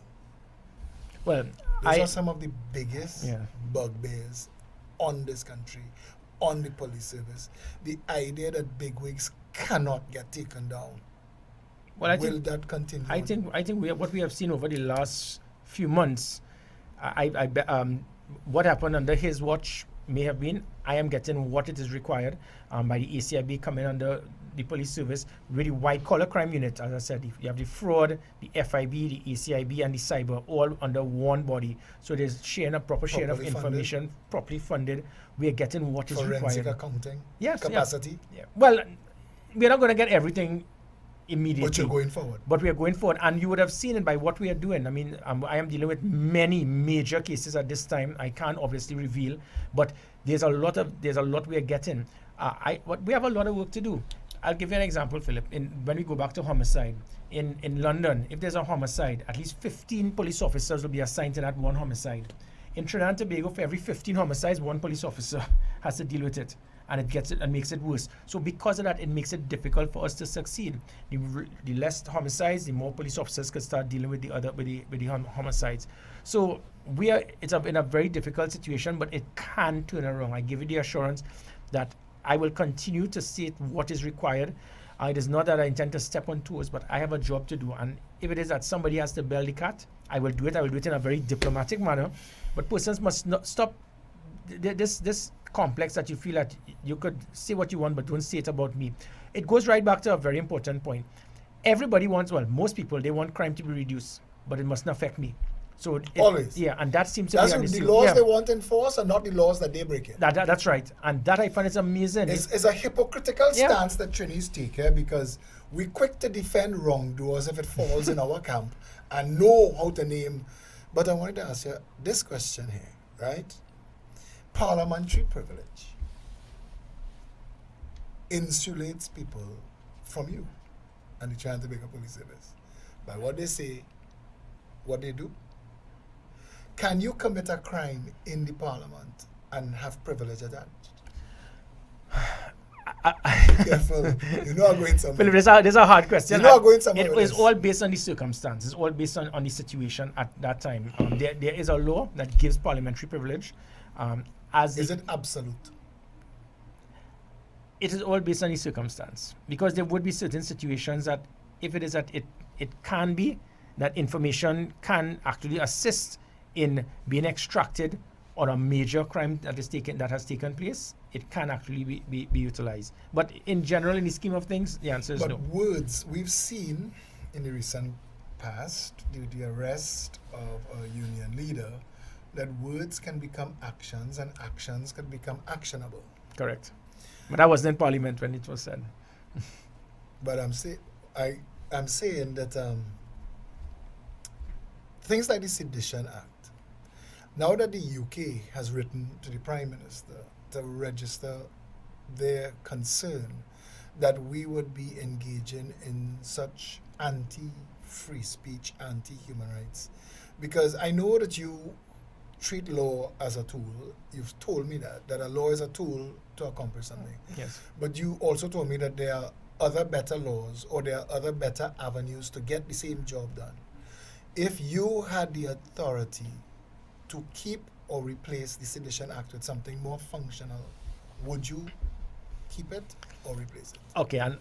Well, Those are some of the biggest Yeah. bugbears on this country, on the police service. The idea that bigwigs cannot get taken down. well, I Will think that continue? I think what we have seen over the last few months, what happened under his watch may have been, I am getting what it is required by the ACIB coming under the police service with the white collar crime unit. As I said, you have the fraud, the FIB, the ACIB, and the cyber all under one body. So there's proper sharing of Properly information, properly funded. We are getting what is Forensic required. accounting Yes, yeah. capacity. Yeah. Well, we're not going to get everything immediately. But you're going forward. But we are going forward, and you would have seen it by what we are doing. I mean, I am dealing with many major cases at this time. I can't obviously reveal, but there's a lot we are getting. We have a lot of work to do. I'll give you an example, Philip. When we go back to homicide, in London, if there's a homicide, at least 15 police officers will be assigned to that one homicide. In Trinidad and Tobago, for every 15 homicides, one police officer has to deal with it, and it gets it and makes it worse. So because of that, it makes it difficult for us to succeed. The less homicides, the more police officers can start dealing with the homicides. So it's in a very difficult situation, but it can turn around. I give you the assurance that I will continue to state what is required. It is not that I intend to step on toes, but I have a job to do. And if it is that somebody has to bell the cat, I will do it. I will do it in a very diplomatic manner. But persons must not stop this complex that you feel that you could say what you want, but don't say it about me. It goes right back to a very important point. Everybody wants, most people, they want crime to be reduced, but it mustn't affect me. So always. Yeah, and that seems to be an issue. The laws they want enforced are not the laws that they break in. That's right. And that I find is amazing. It's a hypocritical stance that Trinis take here, because we're quick to defend wrongdoers if it falls in our camp and know how to name. But I wanted to ask you this question here, right? Parliamentary privilege insulates people from you and the Trinidad and Tobago Police Service by what they say, what they do. Can you commit a crime in the parliament and have privilege attached? Careful. You know I'm going somewhere. Philip, there's a hard question. You know I'm going somewhere. It's all based on the circumstances. It's all based on the situation at that time. There is a law that gives parliamentary privilege. Is it absolute? It is all based on the circumstance, because there would be certain situations that if it is that it can be that information can actually assist in being extracted on a major crime that has taken place, it can actually be utilized. But in general, in the scheme of things, the answer is no. But words, we've seen in the recent past, due to the arrest of a union leader, that words can become actions and actions can become actionable. Correct. But I wasn't in Parliament when it was said. But I'm saying that things like the Sedition Act, now that the UK has written to the Prime Minister to register their concern that we would be engaging in such anti-free speech, anti-human rights, because I know that you treat law as a tool. You've told me that a law is a tool to accomplish something. Yes. But you also told me that there are other better laws or there are other better avenues to get the same job done. If you had the authority to keep or replace the Sedition Act with something more functional, would you keep it or replace it? Okay, and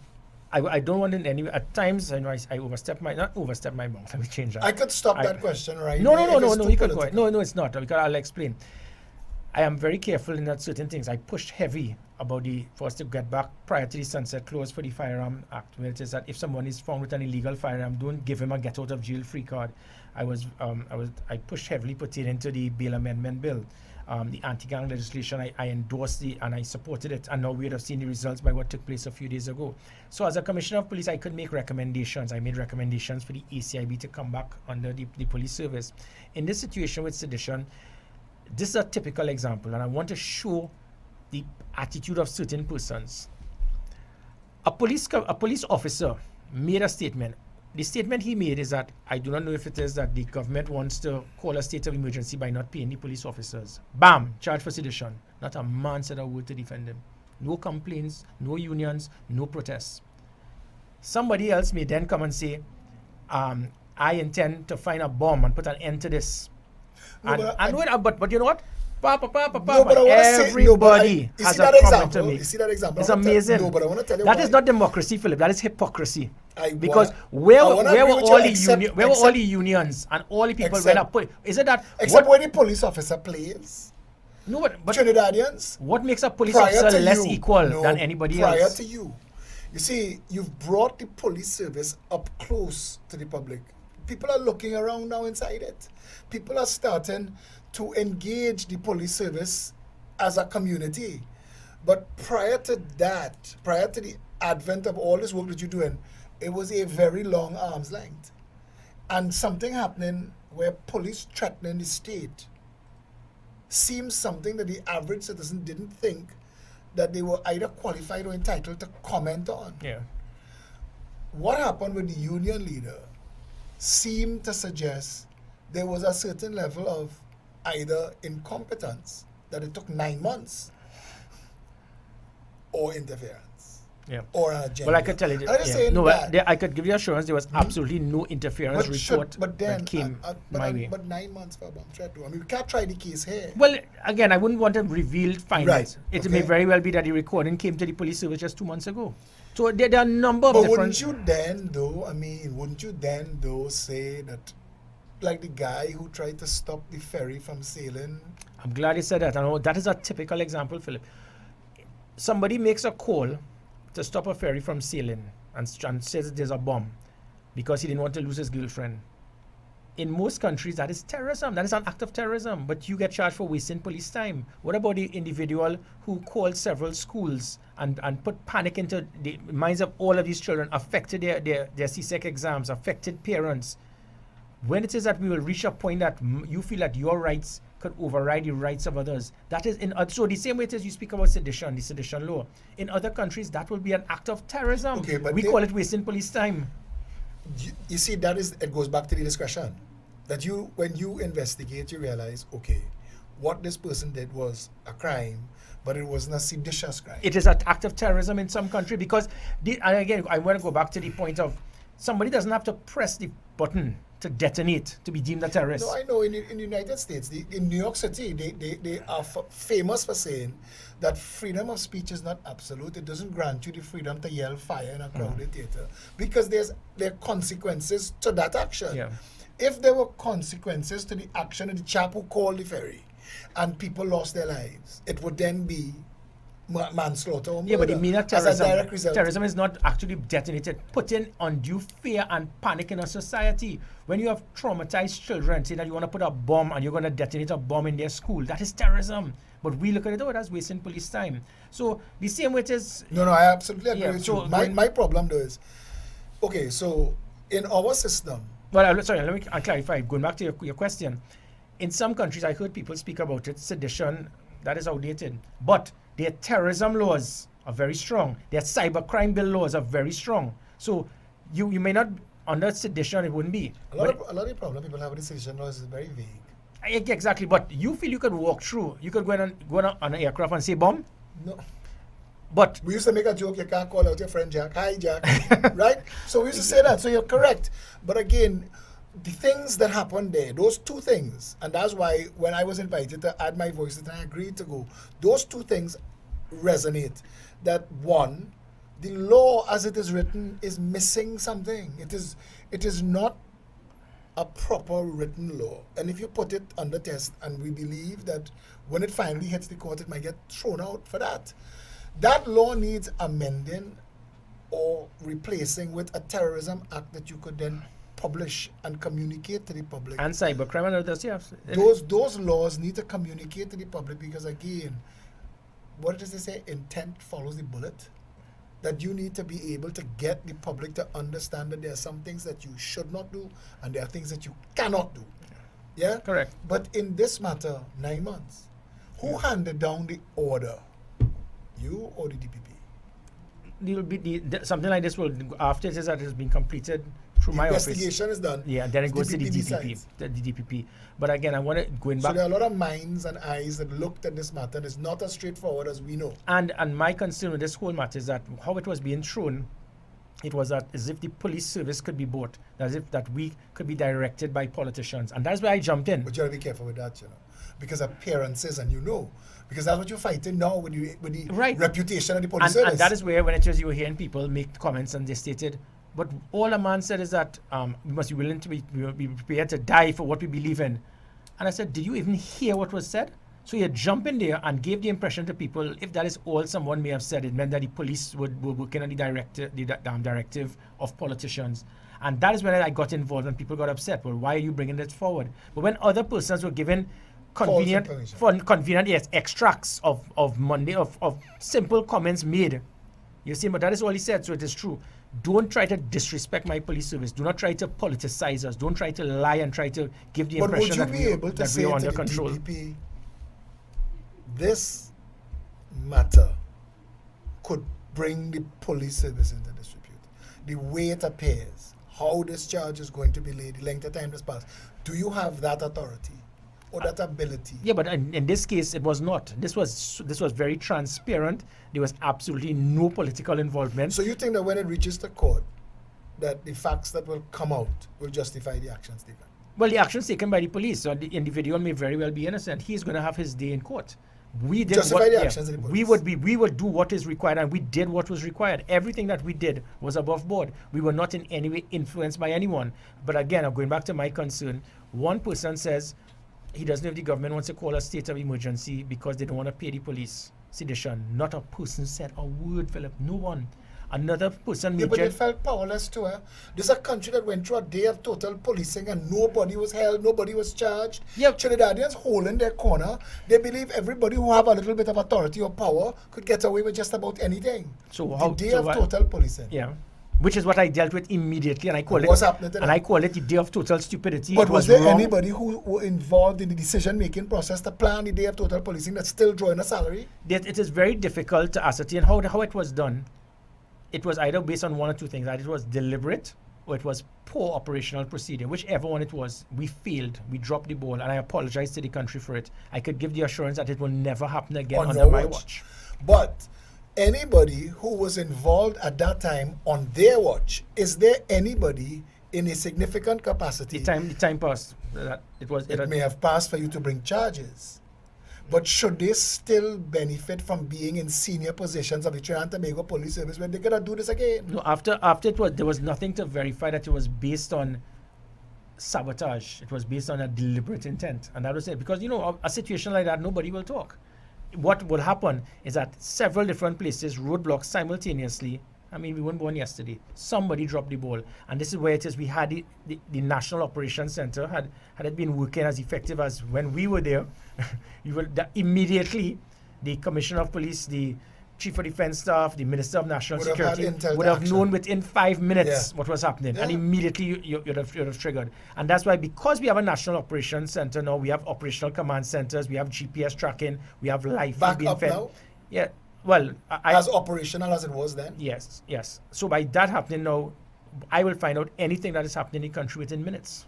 I don't want in any at times I know I overstep my bounds. Let me change that. I could stop that question right No, there you can go ahead. No, it's not, because I'll explain. I am very careful in that certain things. I pushed heavy about for us to get back prior to the sunset clause for the Firearm Act, where it says that if someone is found with an illegal firearm, don't give him a get out of jail free card. I pushed heavily pertaining to the bail amendment bill. The anti-gang legislation, I endorsed and I supported it, and now we would have seen the results by what took place a few days ago. So as a Commissioner of Police, I could make recommendations. I made recommendations for the ACIB to come back under the police service. In this situation with sedition, this is a typical example, and I want to show the attitude of certain persons. A police officer made a statement. The statement he made is that, I do not know if it is that the government wants to call a state of emergency by not paying the police officers. Bam! Charge for sedition. Not a man said a word to defend him. No complaints, no unions, no protests. Somebody else may then come and say, I intend to find a bomb and put an end to this. But you know what? Everybody has a comment to make. You see that example? It's amazing. No, but I want to tell you that is not democracy, Philip. That is hypocrisy. Because where were all the unions and all the people went up? Is it that? Except when the police officer plays. No, but Trinidadians. What makes a police officer less equal than anybody else? Prior to you. You see, you've brought the police service up close to the public. People are looking around now inside it. People are starting to engage the police service as a community. But prior to that, prior to the advent of all this work that you're doing, It was a very long arm's length. And something happening where police threatening the state seems something that the average citizen didn't think that they were either qualified or entitled to comment on. Yeah. What happened with the union leader seemed to suggest there was a certain level of either incompetence, that it took 9 months, or interference, Yeah. or an agenda. Well, I could tell you. I'm just saying No, that. I could give you assurance there was absolutely no interference report but then, that came my way. but 9 months for a bomb threat, though. I mean, we can't try the case here. Well, again, I wouldn't want to reveal findings. Right, It may okay. very well be that the recording came to the police service just 2 months ago. So there are a number of But different. wouldn't you then, though, say that, like the guy who tried to stop the ferry from sailing? I'm glad you said that. I know that is a typical example, Philip. Somebody makes a call to stop a ferry from sailing and says there's a bomb because he didn't want to lose his girlfriend. In most countries, that is terrorism. That is an act of terrorism. But you get charged for wasting police time. What about the individual who called several schools and put panic into the minds of all of these children, affected their CSEC exams, affected parents? When it is that we will reach a point that you feel that your rights could override the rights of others, that is so the same way it is you speak about sedition, the sedition law. In other countries, that will be an act of terrorism. Okay, but we call it wasting police time. You see, it goes back to the discussion that when you investigate, you realize, okay, what this person did was a crime, but it wasn't a seditious crime. It is an act of terrorism in some country because, and again, I want to go back to the point of somebody doesn't have to press the button to detonate to be deemed a terrorist. No, I know in the United States, in New York City, they are famous for saying that freedom of speech is not absolute. It doesn't grant you the freedom to yell fire in a crowded theater because there are consequences to that action. Yeah. If there were consequences to the action of the chap who called the ferry and people lost their lives, it would then be manslaughter or murder. Yeah, but the meaning of as a direct result. terrorism is not actually detonated, putting undue fear and panic in a society. When you have traumatized children, say that you want to put a bomb and you're going to detonate a bomb in their school, that is terrorism. But we look at it, oh, that's wasting police time. So the same way it is. No, I absolutely agree with so you. My problem though is, okay, so in our system, Well, sorry, let me clarify. Going back to your question, in some countries, I heard people speak about it, sedition, that is outdated. But their terrorism laws are very strong. Their cybercrime bill laws are very strong. So you may not, under sedition, it wouldn't be. a lot of the problem people have with the sedition laws is very vague. Exactly, but you feel you could walk through. You could go on an aircraft and say bomb. No. But We used to make a joke, you can't call out your friend Jack. Hi, Jack. Right? So we used to say that. So you're correct. But again, the things that happened there, those two things, and that's why when I was invited to add my voice and I agreed to go, those two things resonate. That one, the law as it is written is missing something. It is not a proper written law. And if you put it under test, and we believe that when it finally hits the court, it might get thrown out for that. That law needs amending or replacing with a terrorism act that you could then publish and communicate to the public. and cybercrime and others, yes. Those laws need to communicate to the public because again, what does they say? Intent follows the bullet. That you need to be able to get the public to understand that there are some things that you should not do and there are things that you cannot do. Yeah? Correct. But in this matter, 9 months. Who handed down the order? You or the DPP? There will be something like this will, after it is that it has been completed through my office. Investigation is done. Yeah, then it goes to the DPP. decides. The DPP. But again, I want to going So back. there are a lot of minds and eyes that looked at this matter and it's not as straightforward as we know. And my concern with this whole matter is that how it was being thrown, it was that as if the police service could be bought, as if that we could be directed by politicians. And that's where I jumped in. But you gotta be careful with that, because appearances, and because that's what you're fighting now with the Right. reputation of the police And service. that is where, when it was, you were hearing people make comments and they stated, but all a man said is that we must be willing to be prepared to die for what we believe in. And I said, did you even hear what was said? So you jump in there and gave the impression to people, if that is all someone may have said, it meant that the police were working on the directive of politicians. And that is when I got involved and people got upset. Well, why are you bringing this forward? But when other persons were given convenient extracts of simple comments made, you see, but that is all he said, so it is true. don't try to disrespect my police service. Do not try to politicize us. Don't try to lie and try to give the But would impression you that be able to that say we are to under the control. DPP, this matter could bring the police service into disrepute? The way it appears, how this charge is going to be laid, the length of time this passed. Do you have that authority or that ability? Yeah, but in this case, it was not. This was very transparent. There was absolutely no political involvement. So you think that when it reaches the court, that the facts that will come out will justify the actions taken? Well, the actions taken by the police, so the individual may very well be innocent. He's going to have his day in court. We did Justify what, the actions of the police. we would do what is required, and we did what was required. Everything that we did was above board. We were not in any way influenced by anyone. But again, I'm going back to my concern. One person says he doesn't know if the government wants to call a state of emergency because they don't want to pay the police sedition. Not a person said a word, Philip. No one. Another person Yeah, but they mentioned. felt powerless too. This is a country that went through a day of total policing and nobody was held, nobody was charged. Yeah. Trinidadians hole in their corner. They believe everybody who have a little bit of authority or power could get away with just about anything. So The how? day so of what- total policing. Yeah. Which is what I dealt with immediately, and I call And it. what's happening to and them? I call it the day of total stupidity. But It was there wrong. anybody who were involved in the decision-making process to plan the day of total policing that's still drawing a salary? That it is very difficult to ascertain how it was done. It was either based on one or two things. Either it was deliberate or it was poor operational procedure. Whichever one it was, we failed. We dropped the ball, and I apologize to the country for it. I could give the assurance that it will never happen again On under your my watch. watch. But anybody who was involved at that time on their watch, is there anybody in a significant capacity? The time passed. It may have passed for you to bring charges. But should they still benefit from being in senior positions of the Trinidad and Tobago Police Service when they cannot do this again? No, after it was, there was nothing to verify that it was based on sabotage. It was based on a deliberate intent, and that was it. Because a situation like that, nobody will talk. What will happen is that several different places roadblocks simultaneously. I mean, we weren't born yesterday. Somebody dropped the ball, and this is where it is. We had the National Operations Center had it been working as effective as when we were there. Immediately, the Commissioner of Police, the Chief of Defense Staff, the Minister of National Would have had Security intel would to have action. known within 5 minutes Yeah. what was happening, and Yeah. immediately you'd have triggered. And that's why, because we have a National Operations Center now, we have operational command centers, we have GPS tracking, we have live Back being up fed. now? Yeah. Well, As operational as it was then? yes. So by that happening now, I will find out anything that is happening in the country within minutes,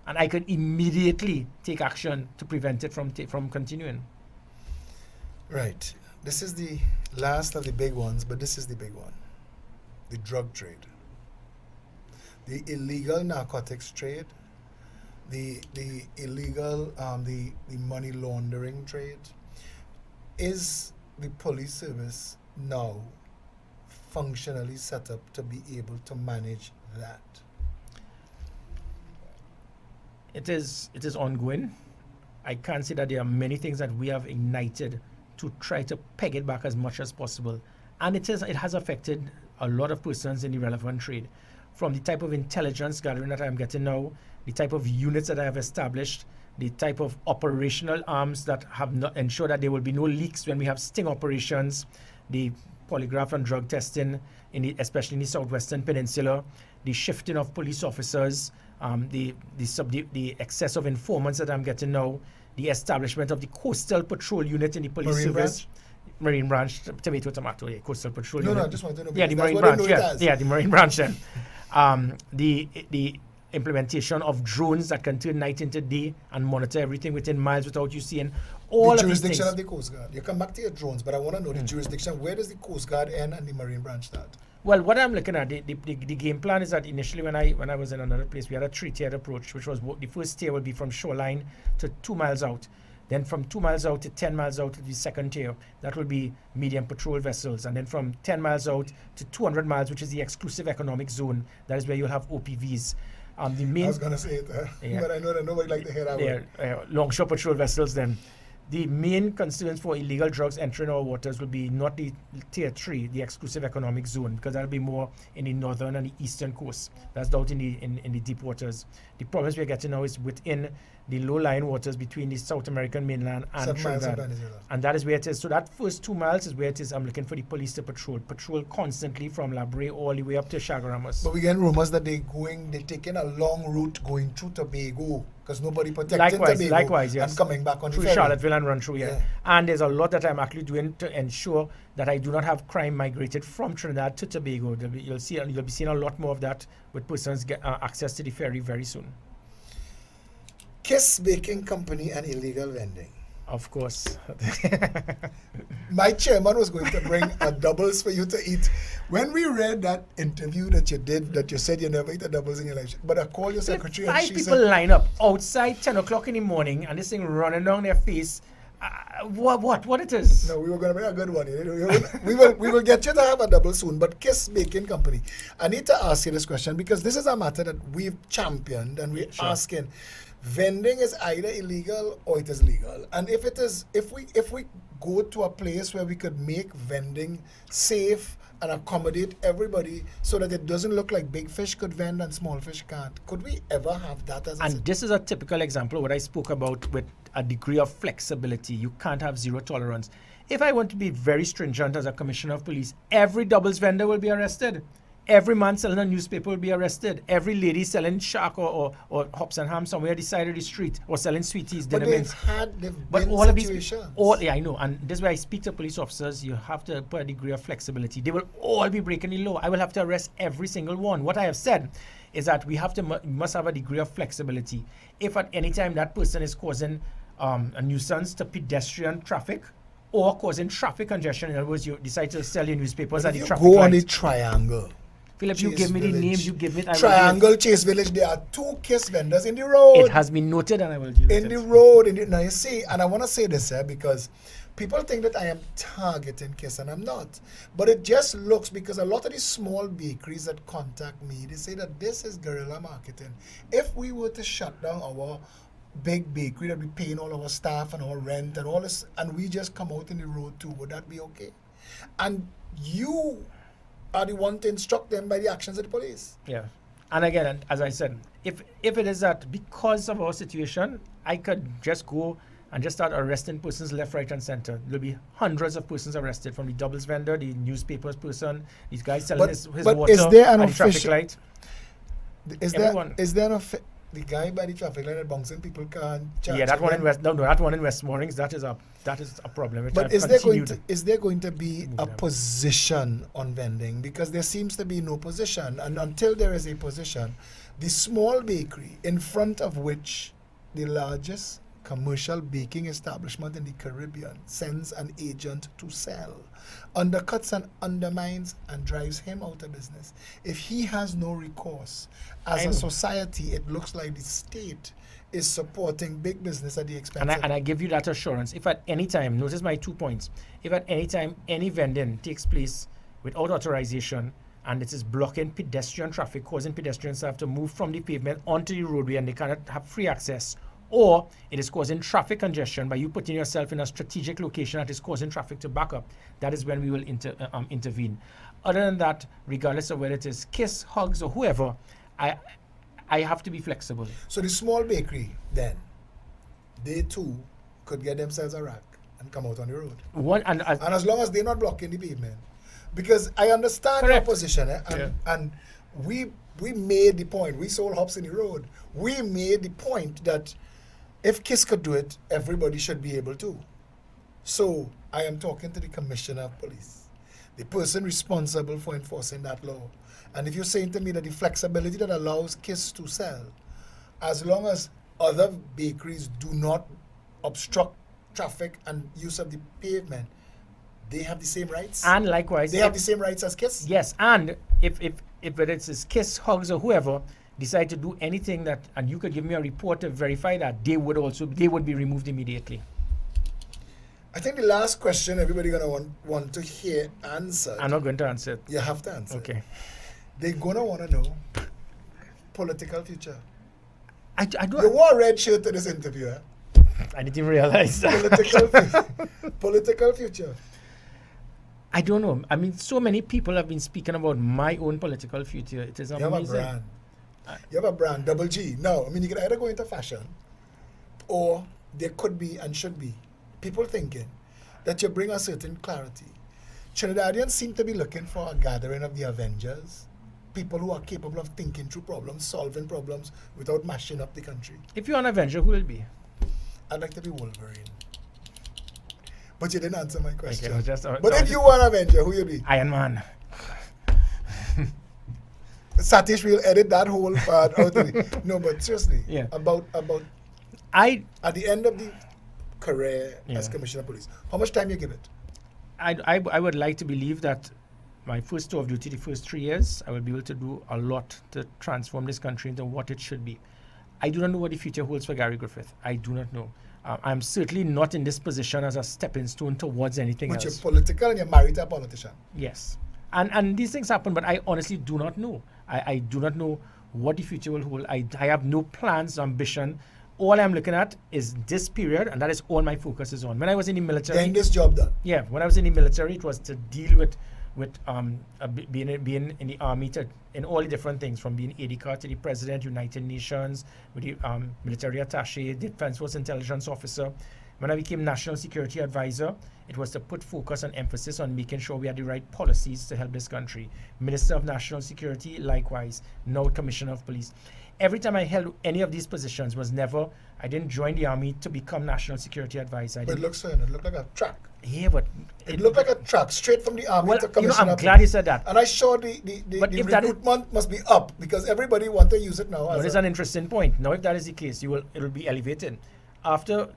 and I could immediately take action to prevent it from continuing. Right. This is the last of the big ones, but this is the big one. The drug trade. The illegal narcotics trade. The illegal, the money laundering trade. Is the police service now functionally set up to be able to manage that? It is ongoing. I can't say that there are many things that we have ignited to try to peg it back as much as possible. And it has affected a lot of persons in the relevant trade. From the type of intelligence gathering that I'm getting now, the type of units that I have established, the type of operational arms that have not ensured that there will be no leaks when we have sting operations, the polygraph and drug testing, especially in the Southwestern Peninsula, the shifting of police officers, the excess of informants that I'm getting now, the establishment of the Coastal Patrol Unit in the police Marine service. Marine branch, tomato, yeah, Coastal Patrol No, Unit. I just want to know. Yeah, the because Marine that's what branch, they know it yeah. as. Yeah, the Marine branch then. The implementation of drones that can turn night into day and monitor everything within miles without you seeing all The of these jurisdiction things. of the Coast Guard. You come back to your drones, but I want to know the jurisdiction. Where does the Coast Guard end and the Marine branch start? Well, what I'm looking at, the game plan is that initially when I was in another place, we had a 3-tiered approach, which was the first tier would be from shoreline to 2 miles out. Then from 2 miles out to 10 miles out to the second tier, that will be medium patrol vessels. And then from 10 miles out to 200 miles, which is the exclusive economic zone, that is where you'll have OPVs. The I main was going to say it, Yeah. but I know that nobody like to hear that word. longshore patrol vessels then. the main concerns for illegal drugs entering our waters will be not the tier 3, the exclusive economic zone, because that'll be more in the northern and the eastern coast. That's out in the deep waters. The problems we're getting now is within the low-lying waters between the South American mainland and 7 miles of Trinidad. Venezuela. And that is where it is. So that first 2 miles is where it is. I'm looking for the police to patrol constantly from La Brea all the way up to Chaguaramas. But we get rumors that they're taking a long route going through Tobago because nobody protecting Tobago. Likewise, yes. And coming back on the through ferry. Charlottesville and run through here. Yeah. And there's a lot that I'm actually doing to ensure that I do not have crime migrated from Trinidad to Tobago. You'll be seeing a lot more of that with persons get access to the ferry very soon. Kiss Baking Company and illegal vending. Of course. My chairman was going to bring a doubles for you to eat. When we read that interview that you did, that you said you never eat a doubles in your life, but I called your secretary and 5 she people said, line up outside 10 o'clock in the morning and this thing running down their face. What it is? no, we were going to bring a good one. We will get you to have a double soon. But Kiss Baking Company, I need to ask you this question because this is a matter that we've championed and we're asking. Vending is either illegal or it is legal. And if it is, if we go to a place where we could make vending safe and accommodate everybody so that it doesn't look like big fish could vend and small fish can't, could we ever have that as a And this is a typical example of what I spoke about with a degree of flexibility. You can't have zero tolerance. If I want to be very stringent as a commissioner of police, every doubles vendor will be arrested. Every man selling a newspaper will be arrested. Every lady selling shark or hops and ham somewhere at the side of the street or selling sweeties. But they've been all of these, situations. yeah, I know. And this is why I speak to police officers. You have to put a degree of flexibility. They will all be breaking the law. I will have to arrest every single one. What I have said is that we have to must have a degree of flexibility. If at any time that person is causing a nuisance to pedestrian traffic or causing traffic congestion, in other words, you decide to sell your newspapers at the traffic go on light. the triangle. Philip, you give me the names, you give me it. Triangle Chase Village, there are 2 Kiss vendors in the road. It has been noted and I will deal with in it. the road. Now you see, and I want to say this here because people think that I am targeting Kiss and I'm not. But it just looks, because a lot of these small bakeries that contact me, they say that this is guerrilla marketing. If we were to shut down our big bakery that we paying all our staff and our rent and all this, and we just come out in the road too, would that be okay? And you are the one to instruct them by the actions of the police. Yeah. And again, as I said, if it is that because of our situation, I could just go and just start arresting persons left, right, and center. There'll be hundreds of persons arrested, from the doubles vendor, the newspapers person, these guys selling his water is there an at the traffic official light. Is there the guy by the traffic light that bouncing people can't charge? Yeah, that one in West. No, that one in West Mornings. That is a problem. Which But I've is continued. there going to be a them. position on vending? Because there seems to be no position, and until there is a position, the small bakery in front of which the largest commercial baking establishment in the Caribbean sends an agent to sell, undercuts and undermines and drives him out of business. If he has no recourse, as a society, it looks like the state is supporting big business at the expense And I give you that assurance. If at any time, notice my 2 points, if at any time any vending takes place without authorization and it is blocking pedestrian traffic, causing pedestrians to have to move from the pavement onto the roadway and they cannot have free access, or it is causing traffic congestion by you putting yourself in a strategic location that is causing traffic to back up, that is when we will intervene. Other than that, regardless of whether it is Kiss, Hugs, or whoever, I have to be flexible. So the small bakery, then, they too could get themselves a rack and come out on the road. And as long as they're not blocking the pavement. Because I understand your position, and we made the point. We sold hops in the road. We made the point that if Kiss could do it, everybody should be able to. So I am talking to the Commissioner of Police, the person responsible for enforcing that law. And if you're saying to me that the flexibility that allows Kiss to sell, as long as other bakeries do not obstruct traffic and use of the pavement, they have the same rights? And likewise, they have the same rights as Kiss? Yes, and if whether it's Kiss, Hugs, or whoever decide to do anything that, and you could give me a report to verify that, they would be removed immediately. I think the last question everybody gonna want to hear answered. I'm not going to answer it. You have to answer. Okay. They're gonna want to know political future. I don't. You wore a red shirt to this interview, eh? I didn't even realize that. Political future. I don't know. I mean, so many people have been speaking about my own political future. It is You have a amazing. brand. You have a brand, double G. No, I mean, you can either go into fashion, or there could be and should be people thinking that you bring a certain clarity. Trinidadians seem to be looking for a gathering of the Avengers, people who are capable of thinking through problems, solving problems without mashing up the country. If you're an Avenger, who will be? I'd like to be Wolverine. But you didn't answer my question. Okay, just, but if you were an Avenger, who you be? Iron Man. Satish will edit that whole part out of it. No, but seriously, Yeah. about at the end of the career as Yeah. Commissioner of Police, how much time you give it? I would like to believe that my first tour of duty, the first 3 years, I will be able to do a lot to transform this country into what it should be. I do not know what the future holds for Gary Griffith. I do not know. I'm certainly not in this position as a stepping stone towards anything But else. you're political and you're married to a politician. Yes. And these things happen, but I honestly do not know. I do not know what the future will hold. I have no plans, ambition. All I'm looking at is this period, and that is all my focus is on. When I was in the military, Getting this job done. yeah, when I was in the military, it was to deal with being in the army in all the different things, from being AD card to the president, United Nations, with the military attaché, defense force intelligence officer. When I became national security advisor, it was to put focus and emphasis on making sure we had the right policies to help this country. Minister of National Security, likewise, now Commissioner of Police. Every time I held any of these positions was never, I didn't join the army to become national security advisor. But it looks so, it looked like a track. Yeah, but It looked like a track straight from the army well, to you know, Commissioner I'm of glad you Police. said that. And I sure the But if that is- recruitment must be up because everybody want to use it now. That is an interesting point. Now, if that is the case, it'll be elevated. After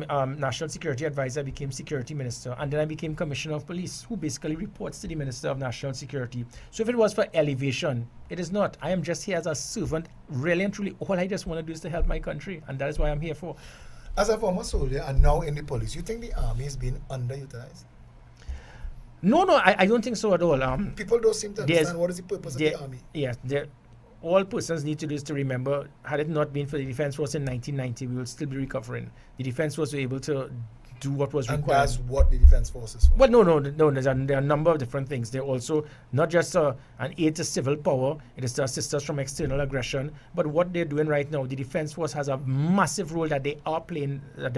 National Security Advisor, I became Security Minister, and then I became Commissioner of Police, who basically reports to the Minister of National Security. So if it was for elevation, it is not. I am just here as a servant. Really and truly, all I just want to do is to help my country, and that is why I'm here for. As a former soldier and now in the police, you think the army is being underutilized? No, I don't think so at all. People don't seem to There's- understand what is the purpose of the army. Yeah, all persons need to do is to remember, had it not been for the Defense Force in 1990, we will still be recovering. The Defense Force were able to do what was And required. that's what the defense force is for. Well, no. There are a number of different things. They're also not just an aid to civil power. It is to assist us from external aggression. But what they're doing right now, the Defense Force has a massive role that they are playing, that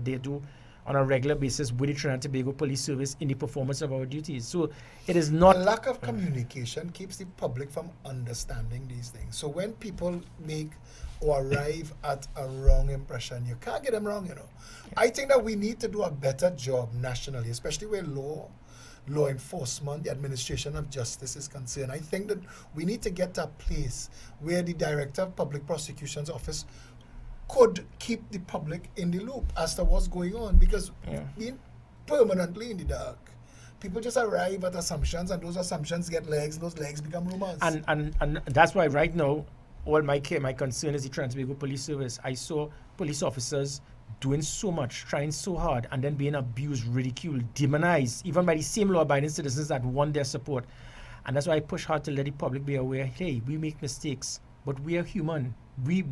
they do on a regular basis with the Trinidad and Tobago Police Service in the performance of our duties. So it is A not. lack of communication keeps the public from understanding these things. So when people make or arrive at a wrong impression, you can't get them wrong, you know. I think that we need to do a better job nationally, especially where law enforcement, the administration of justice is concerned. I think that we need to get to a place where the Director of Public Prosecution's Office could keep the public in the loop as to what's going on, because being permanently in the dark, people just arrive at assumptions, and those assumptions get legs, and those legs become rumors. And that's why right now, all my concern is the Trinidad and Tobago Police Service. I saw police officers doing so much, trying so hard, and then being abused, ridiculed, demonized, even by the same law-abiding citizens that won their support. And that's why I push hard to let the public be aware, hey, we make mistakes, but we are human. We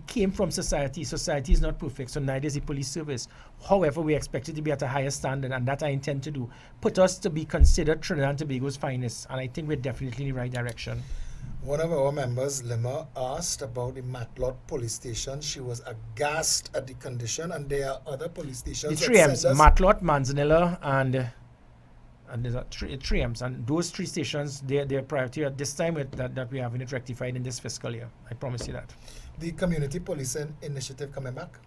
came from society. Society is not perfect, so neither is the police service. However, we expect it to be at a higher standard, and that I intend to do. Put us to be considered Trinidad and Tobago's finest, and I think we're definitely in the right direction. One of our members, Lima, asked about the Matlot police station. She was aghast at the condition, and there are other police stations. The that 3Ms, send us- Matlot, Manzanilla, and there's 3Ms, and those 3 stations, their priority at this time that we're having it rectified in this fiscal year. I promise you that. The community policing initiative coming back.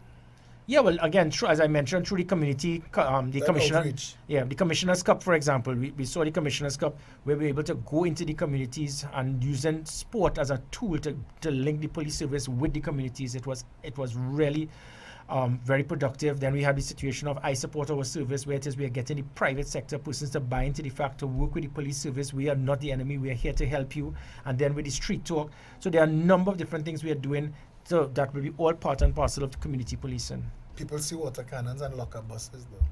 Yeah, well, again, as I mentioned, through the community, the That commissioner, outreach. the Commissioner's Cup, for example, we saw the Commissioner's Cup where we were able to go into the communities and using sport as a tool to link the police service with the communities. It was really very productive. Then we had the situation of I support our service, where it is we are getting the private sector persons to buy into the fact to work with the police service. We are not the enemy. We are here to help you. And then with the street talk. So there are a number of different things we are doing. So that will be all part and parcel of the community policing. People see water cannons and lock-up buses, though.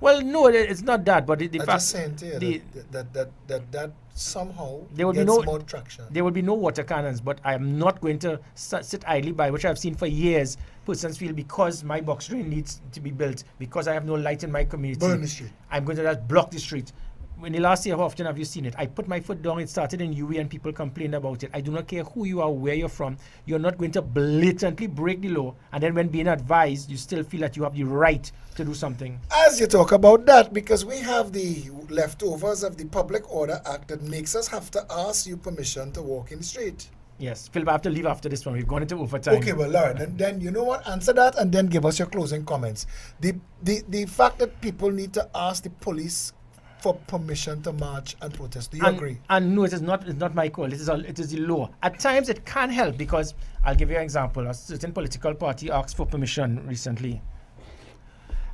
Well, no, it's not that, but the I'm fact just saying to you the, that somehow there will be gets no more traction. there will be no water cannons, but I am not going to sit idly by, which I've seen for years. Persons feel because my box drain needs to be built, because I have no light in my community, Burn the street. I'm going to just block the street. When the last year, how often have you seen it? I put my foot down, it started in UE and people complained about it. I do not care who you are, where you're from. You're not going to blatantly break the law, and then when being advised, you still feel that you have the right to do something. As you talk about that, because we have the leftovers of the Public Order Act that makes us have to ask you permission to walk in the street. Yes, Philip, I have to leave after this one. We've gone into overtime. Okay, well, Lauren, then you know what? Answer that and then give us your closing comments. The fact that people need to ask the police for permission to march and protest. Do you agree? And no, it's not my call. It is the law. At times it can help, because I'll give you an example. A certain political party asked for permission recently,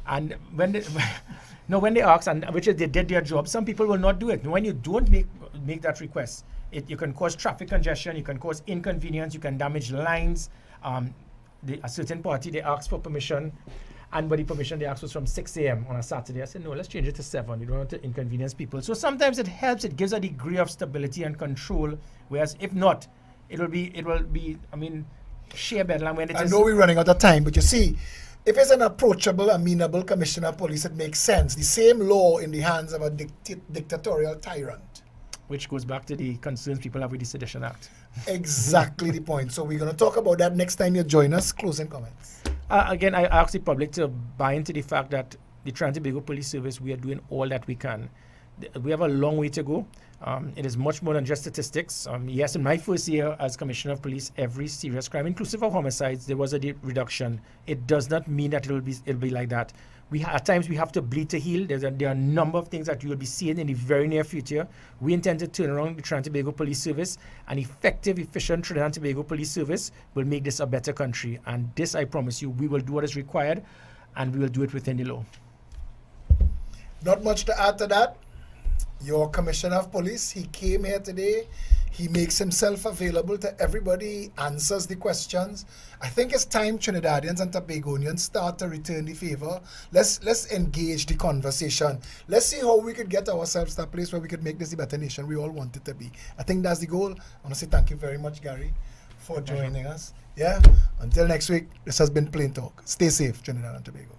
and when they ask, and which is they did their job, some people will not do it. When you don't make that request, you can cause traffic congestion, you can cause inconvenience, you can damage lines. A certain party, they asked for permission, and but the permission they asked was from 6 a.m. on a Saturday. I said, no, let's change it to 7. You don't want to inconvenience people. So sometimes it helps. It gives a degree of stability and control. Whereas if not, it will be. I mean, sheer bedlam when it is. I know we're running out of time, but you see, if it's an approachable, amenable commissioner of police, it makes sense. The same law in the hands of a dictatorial tyrant. Which goes back to the concerns people have with the Sedition Act. Exactly the point. So we're going to talk about that next time you join us. Closing comments. Again, I ask the public to buy into the fact that the Trinidad and Tobago Police Service, we are doing all that we can. We have a long way to go. It is much more than just statistics. Yes, in my first year as Commissioner of Police, every serious crime, inclusive of homicides, there was a reduction. It does not mean that it'll be like that. At times we have to bleed to heal. There are a number of things that you will be seeing in the very near future. We intend to turn around the Trinidad and Tobago Police Service. An effective, efficient Trinidad and Tobago Police Service will make this a better country. And this, I promise you, we will do what is required, and we will do it within the law. Not much to add to that. Your Commissioner of Police, he came here today. He makes himself available to everybody, answers the questions. I think it's time Trinidadians and Tobagonians start to return the favor. Let's engage the conversation. Let's see how we could get ourselves to a place where we could make this a better nation we all want it to be. I think that's the goal. I want to say thank you very much, Gary, for joining us. Yeah. Until next week, this has been Plain Talk. Stay safe, Trinidad and Tobago.